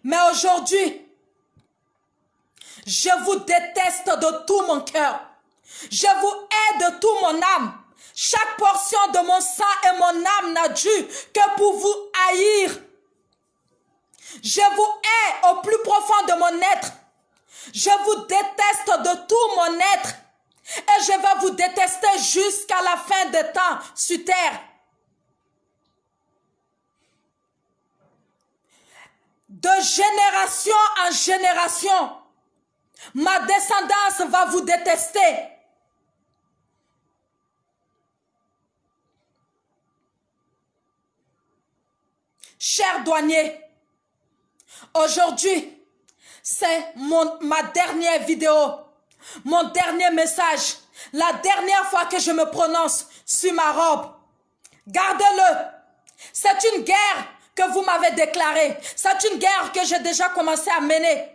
Mais aujourd'hui, je vous déteste de tout mon cœur. Je vous hais de tout mon âme. Chaque portion de mon sang et mon âme n'a dû que pour vous haïr. Je vous hais au plus profond de mon être. Je vous déteste de tout mon être. Et je vais vous détester jusqu'à la fin des temps sur terre. De génération en génération, ma descendance va vous détester. Chers douaniers, aujourd'hui, c'est ma dernière vidéo, mon dernier message, la dernière fois que je me prononce sur ma robe. Gardez-le. C'est une guerre que vous m'avez déclarée. C'est une guerre que j'ai déjà commencé à mener.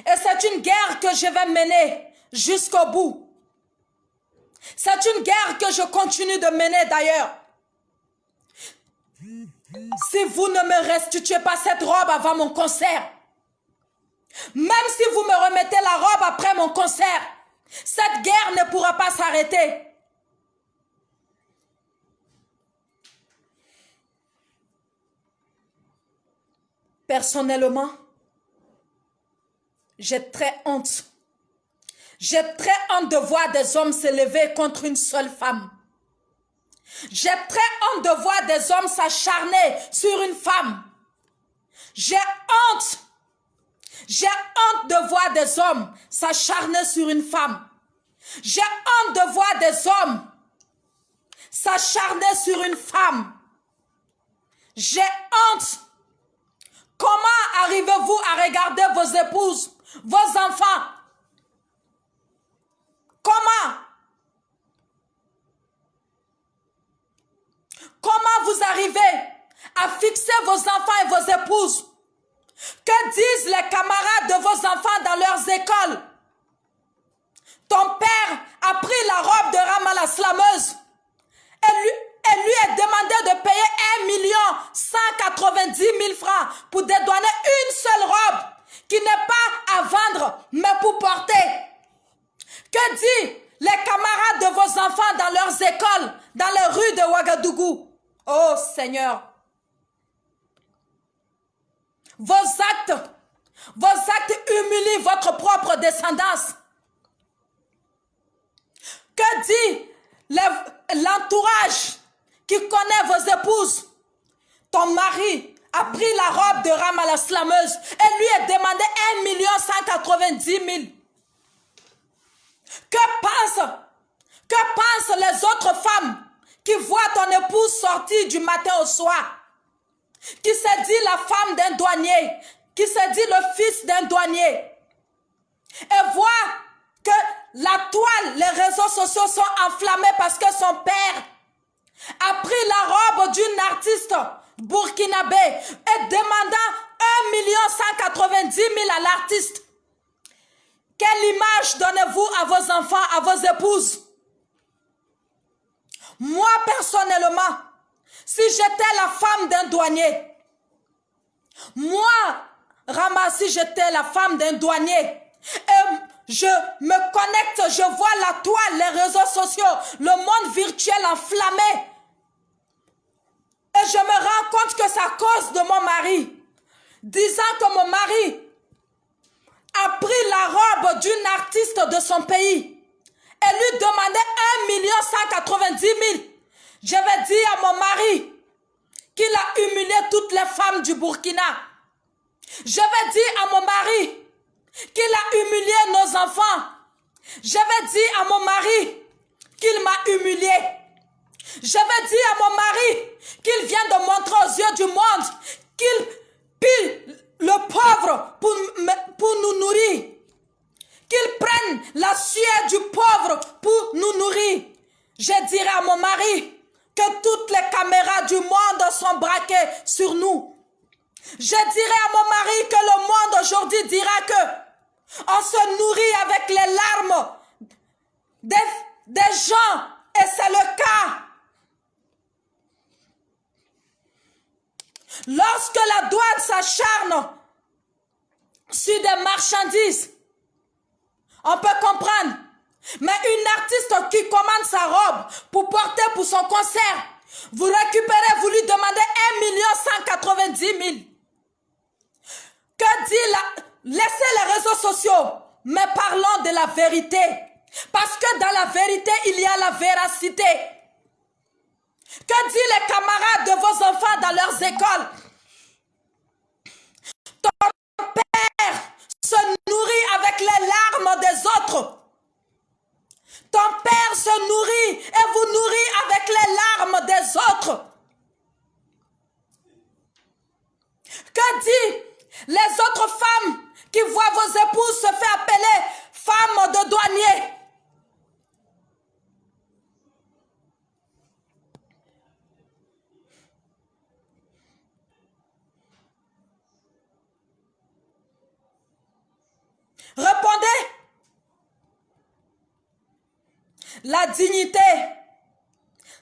Et c'est une guerre que je vais mener jusqu'au bout. C'est une guerre que je continue de mener d'ailleurs. Si vous ne me restituez pas cette robe avant mon concert, même si vous me remettez la robe après mon concert, cette guerre ne pourra pas s'arrêter. Personnellement, j'ai très honte. J'ai très honte de voir des hommes se lever contre une seule femme. J'ai très honte de voir des hommes s'acharner sur une femme. J'ai honte. J'ai honte de voir des hommes s'acharner sur une femme. J'ai honte de voir des hommes s'acharner sur une femme. J'ai honte. Comment arrivez-vous à regarder vos épouses, vos enfants? Comment? Comment vous arrivez à fixer vos enfants et vos épouses? Que disent les camarades de vos enfants dans leurs écoles? Ton père a pris la robe de Rama la slameuse et lui est demandé de payer 1 190 000 francs pour dédouaner une seule robe qui n'est pas à vendre mais pour porter. Que disent les camarades de vos enfants dans leurs écoles, dans les rues de Ouagadougou? Oh Seigneur, vos actes humilient votre propre descendance. Que dit l'entourage qui connaît vos épouses? Ton mari a pris la robe de Rama la slameuse et lui a demandé 1 190 000. Que pensent les autres femmes qui voient ton épouse sortir du matin au soir, qui se dit la femme d'un douanier, qui se dit le fils d'un douanier, et voient que la toile, les réseaux sociaux sont enflammés parce que son père a pris la robe d'une artiste burkinabé et demandant 1 190 000 à l'artiste. Quelle image donnez-vous à vos enfants, à vos épouses? Moi, personnellement, si j'étais la femme d'un douanier, moi, Rama, si j'étais la femme d'un douanier, et je me connecte, je vois la toile, les réseaux sociaux, le monde virtuel enflammé. Et je me rends compte que c'est à cause de mon mari. Disant que mon mari a pris la robe d'une artiste de son pays et lui demandait 1 190 000. Je vais dire à mon mari qu'il a humilié toutes les femmes du Burkina. Je vais dire à mon mari qu'il a humilié nos enfants. Je vais dire à mon mari qu'il m'a humilié. Je vais dire à mon mari qu'il vient de montrer aux yeux du monde qu'il pille le pauvre pour nous nourrir. Qu'il prenne la sueur du pauvre pour nous nourrir. Je dirai à mon mari que toutes les caméras du monde sont braquées sur nous. Je dirai à mon mari que le monde aujourd'hui dira que on se nourrit avec les larmes des gens, et c'est le cas. Lorsque la douane s'acharne sur des marchandises, on peut comprendre. Mais une artiste qui commande sa robe pour porter pour son concert, vous récupérez, vous lui demandez 1 190 000. Que dit la... Laissez les réseaux sociaux, mais parlons de la vérité. Parce que dans la vérité, il y a la véracité. Que disent les camarades de vos enfants dans leurs écoles? Ton père se nourrit avec les larmes des autres. Ton père se nourrit et vous nourrit avec les larmes des autres. Que dit les autres femmes qui voient vos épouses se faire appeler femmes de douanier? Répondez. La dignité,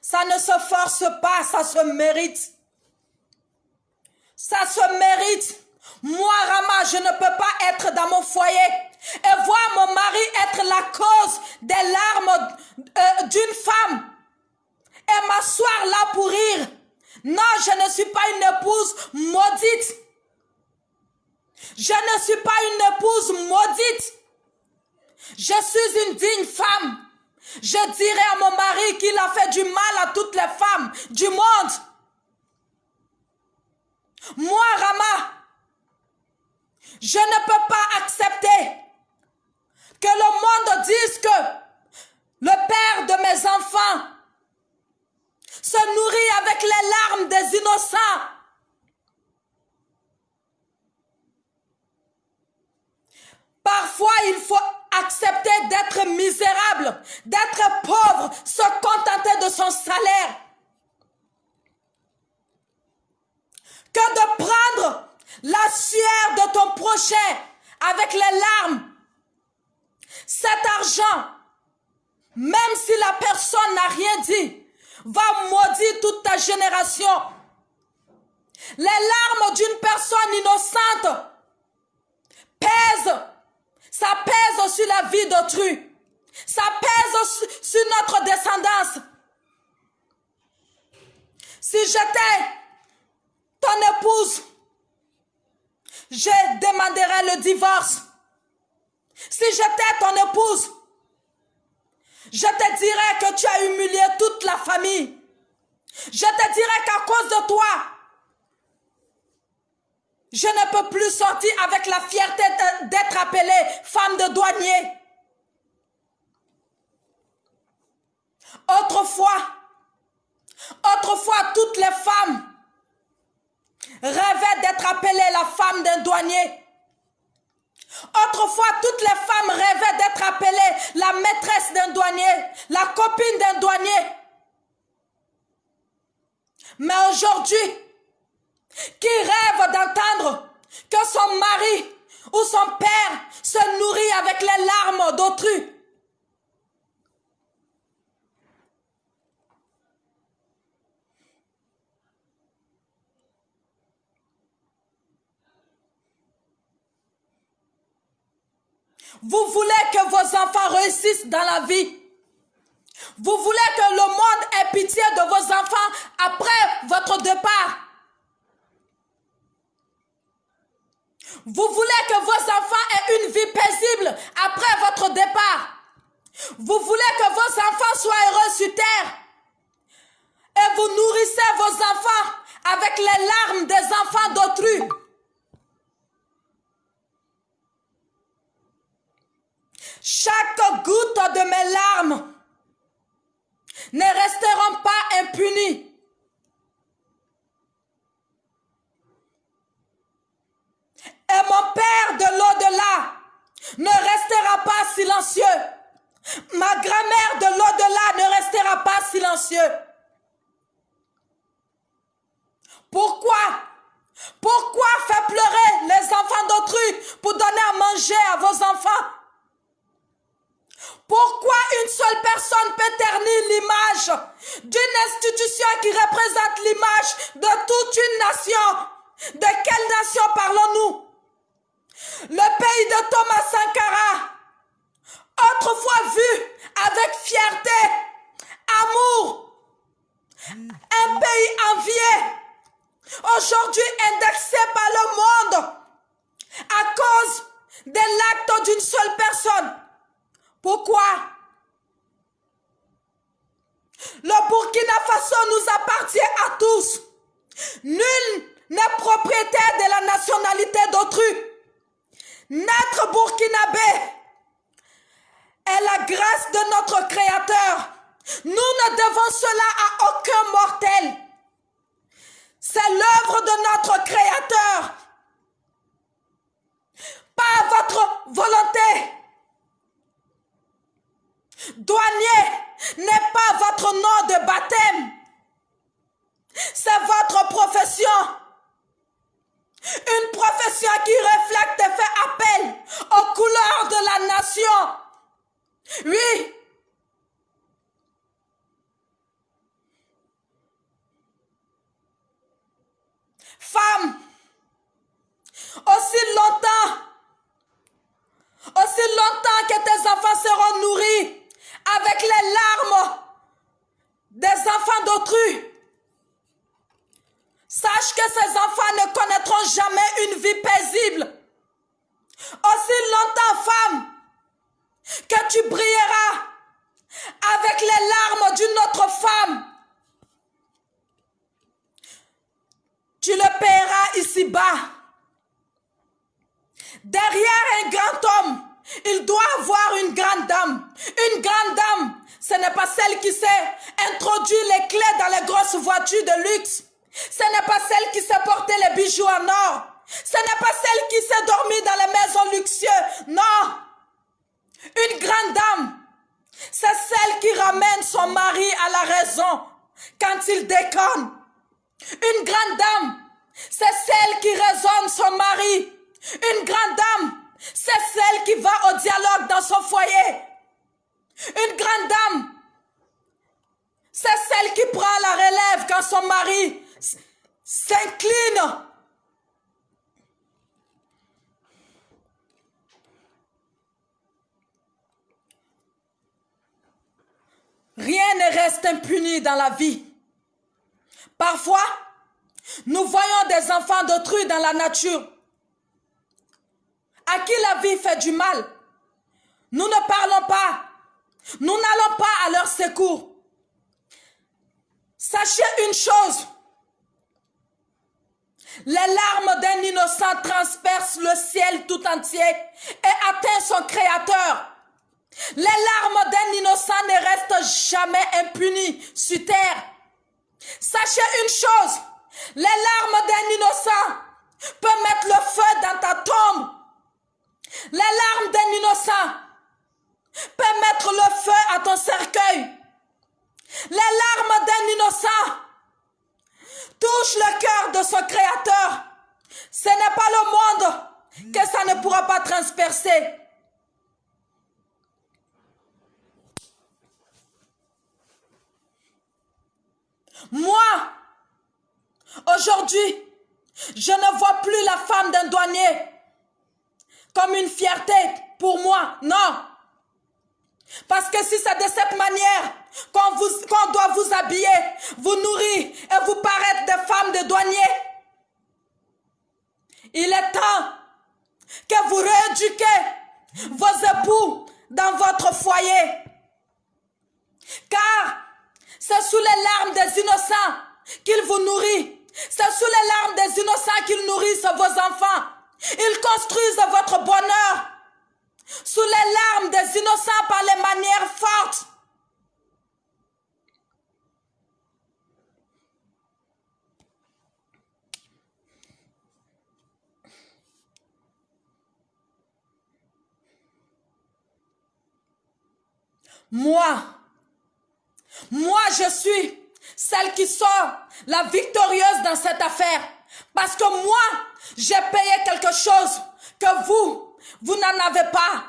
ça ne se force pas, ça se mérite. Ça se mérite. Moi, Rama, je ne peux pas être dans mon foyer et voir mon mari être la cause des larmes d'une femme et m'asseoir là pour rire. Non, je ne suis pas une épouse maudite. Je ne suis pas une épouse maudite. Je suis une digne femme. Je dirai à mon mari qu'il a fait du mal à toutes les femmes du monde. Moi, Rama, je ne peux pas accepter que le monde dise que le père de mes enfants se nourrit avec les larmes des innocents. Parfois, il faut accepter d'être misérable, d'être pauvre, se contenter de son salaire. Que de prendre la sueur de ton prochain avec les larmes. Cet argent, même si la personne n'a rien dit, va maudire toute ta génération. Les larmes d'une personne innocente pèsent. Ça pèse sur la vie d'autrui. Ça pèse sur notre descendance. Si j'étais ton épouse, je demanderais le divorce. Si j'étais ton épouse, je te dirais que tu as humilié toute la famille. Je te dirais qu'à cause de toi, je ne peux plus sortir avec la fierté d'être appelée femme de douanier. Autrefois, toutes les femmes rêvaient d'être appelées la femme d'un douanier. Autrefois, toutes les femmes rêvaient d'être appelées la maîtresse d'un douanier, la copine d'un douanier. Mais aujourd'hui, qui rêve d'entendre que son mari ou son père se nourrit avec les larmes d'autrui? Vous voulez que vos enfants réussissent dans la vie. Vous voulez que le monde ait pitié de vos enfants après votre départ. Vous voulez que vos enfants aient une vie paisible après votre départ. Vous voulez que vos enfants soient heureux sur terre. Et vous nourrissez vos enfants avec les larmes des enfants d'autrui. Chaque goutte de mes larmes ne resteront pas impunies. Et mon Père de l'au-delà ne restera pas silencieux. Ma grand-mère de l'au-delà ne restera pas silencieux. Pourquoi? Pourquoi faire pleurer les enfants d'autrui pour donner à manger à vos enfants? Pourquoi une seule personne peut ternir l'image d'une institution qui représente l'image de toute une nation? De quelle nation parlons-nous? Le pays de Thomas Sankara, autrefois vu avec fierté, amour, un pays envié, aujourd'hui indexé par le monde à cause de l'acte d'une seule personne. Pourquoi? Le Burkina Faso nous appartient à tous. Nul n'est propriétaire de la nationalité d'autrui. Notre Burkinabé est la grâce de notre Créateur. Nous ne devons cela à aucun mortel. C'est l'œuvre de notre Créateur. Pas votre volonté. Douanier n'est pas votre nom de baptême. C'est votre profession. Une profession qui reflète et fait appel aux couleurs de la nation. Oui. Femme, aussi longtemps que tes enfants seront nourris avec les larmes des enfants d'autrui, sache que ces enfants ne connaîtront jamais une vie paisible. Aussi longtemps, femme, que tu brilleras avec les larmes d'une autre femme, tu le paieras ici-bas. Derrière un grand homme, il doit avoir une grande dame. Une grande dame, ce n'est pas celle qui sait introduire les clés dans les grosses voitures de luxe. Ce n'est pas celle qui sait porter les bijoux en or. Ce n'est pas celle qui sait dormir dans les maisons luxueuses. Non. Une grande dame, c'est celle qui ramène son mari à la raison quand il déconne. Une grande dame, c'est celle qui raisonne son mari. Une grande dame, c'est celle qui va au dialogue dans son foyer. Une grande dame, c'est celle qui prend la relève quand son mari s'incline. Rien ne reste impuni dans la vie. Parfois, nous voyons des enfants d'autrui dans la nature, à qui la vie fait du mal. Nous ne parlons pas. Nous n'allons pas à leur secours. Sachez une chose. Les larmes d'un innocent transpercent le ciel tout entier et atteignent son Créateur. Les larmes d'un innocent ne restent jamais impunies sur terre. Sachez une chose. Les larmes d'un innocent peuvent mettre le feu dans ta tombe. Les larmes d'un innocent peuvent mettre le feu à ton cercueil. Les larmes d'un innocent touchent le cœur de son Créateur. Ce n'est pas le monde que ça ne pourra pas transpercer. Moi, aujourd'hui, je ne vois plus la femme d'un douanier comme une fierté, pour moi. Non. Parce que si c'est de cette manière qu'on doit vous habiller, vous nourrir et vous paraître des femmes de douanier, il est temps que vous rééduquez vos époux dans votre foyer. Car c'est sous les larmes des innocents qu'il vous nourrit. C'est sous les larmes des innocents qu'il nourrissent vos enfants. Ils construisent votre bonheur sous les larmes des innocents par les manières fortes. Moi, je suis celle qui sort la victorieuse dans cette affaire. Parce que moi, j'ai payé quelque chose que vous n'en avez pas.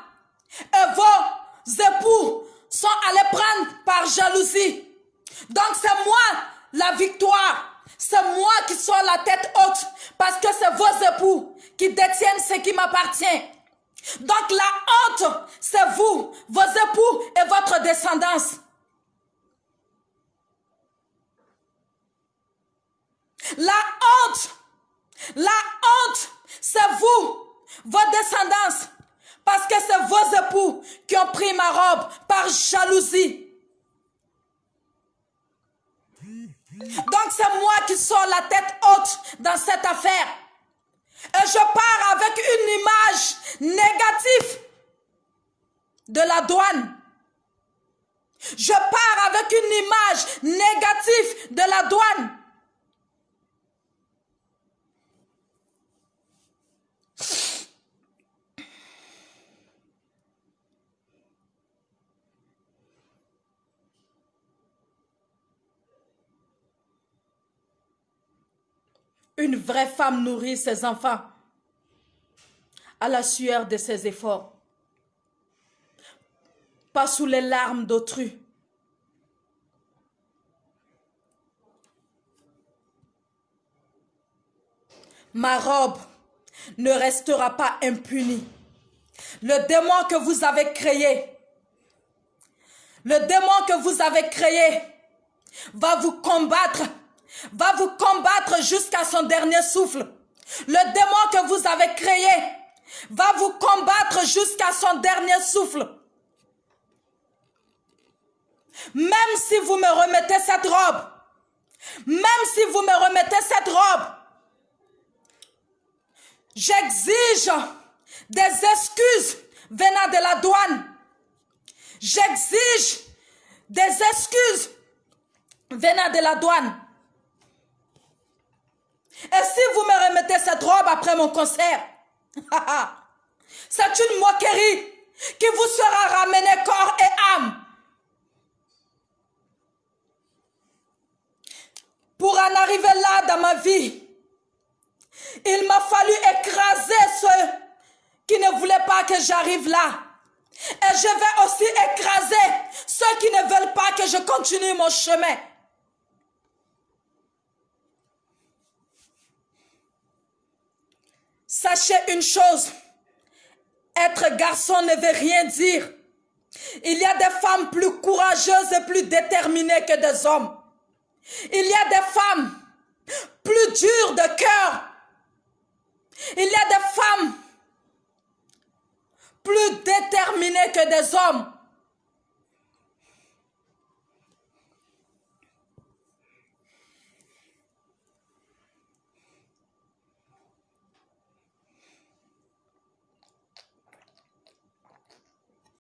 Et vos époux sont allés prendre par jalousie. Donc c'est moi la victoire. C'est moi qui sors la tête haute. Parce que c'est vos époux qui détiennent ce qui m'appartient. Donc la honte, c'est vous, vos époux et votre descendance. La honte, c'est vous, vos descendants, parce que c'est vos époux qui ont pris ma robe par jalousie. Donc c'est moi qui sors la tête haute dans cette affaire. Et je pars avec une image négative de la douane. Je pars avec une image négative de la douane. Une vraie femme nourrit ses enfants à la sueur de ses efforts, pas sous les larmes d'autrui. Ma robe ne restera pas impunie. Le démon que vous avez créé, va vous combattre jusqu'à son dernier souffle. Le démon que vous avez créé va vous combattre jusqu'à son dernier souffle. Même si vous me remettez cette robe, j'exige des excuses venant de la douane. J'exige des excuses venant de la douane. Et si vous me remettez cette robe après mon concert, c'est une moquerie qui vous sera ramenée corps et âme. Pour en arriver là dans ma vie, il m'a fallu écraser ceux qui ne voulaient pas que j'arrive là. Et je vais aussi écraser ceux qui ne veulent pas que je continue mon chemin. Sachez une chose, être garçon ne veut rien dire. Il y a des femmes plus courageuses et plus déterminées que des hommes. Il y a des femmes plus dures de cœur. Il y a des femmes plus déterminées que des hommes.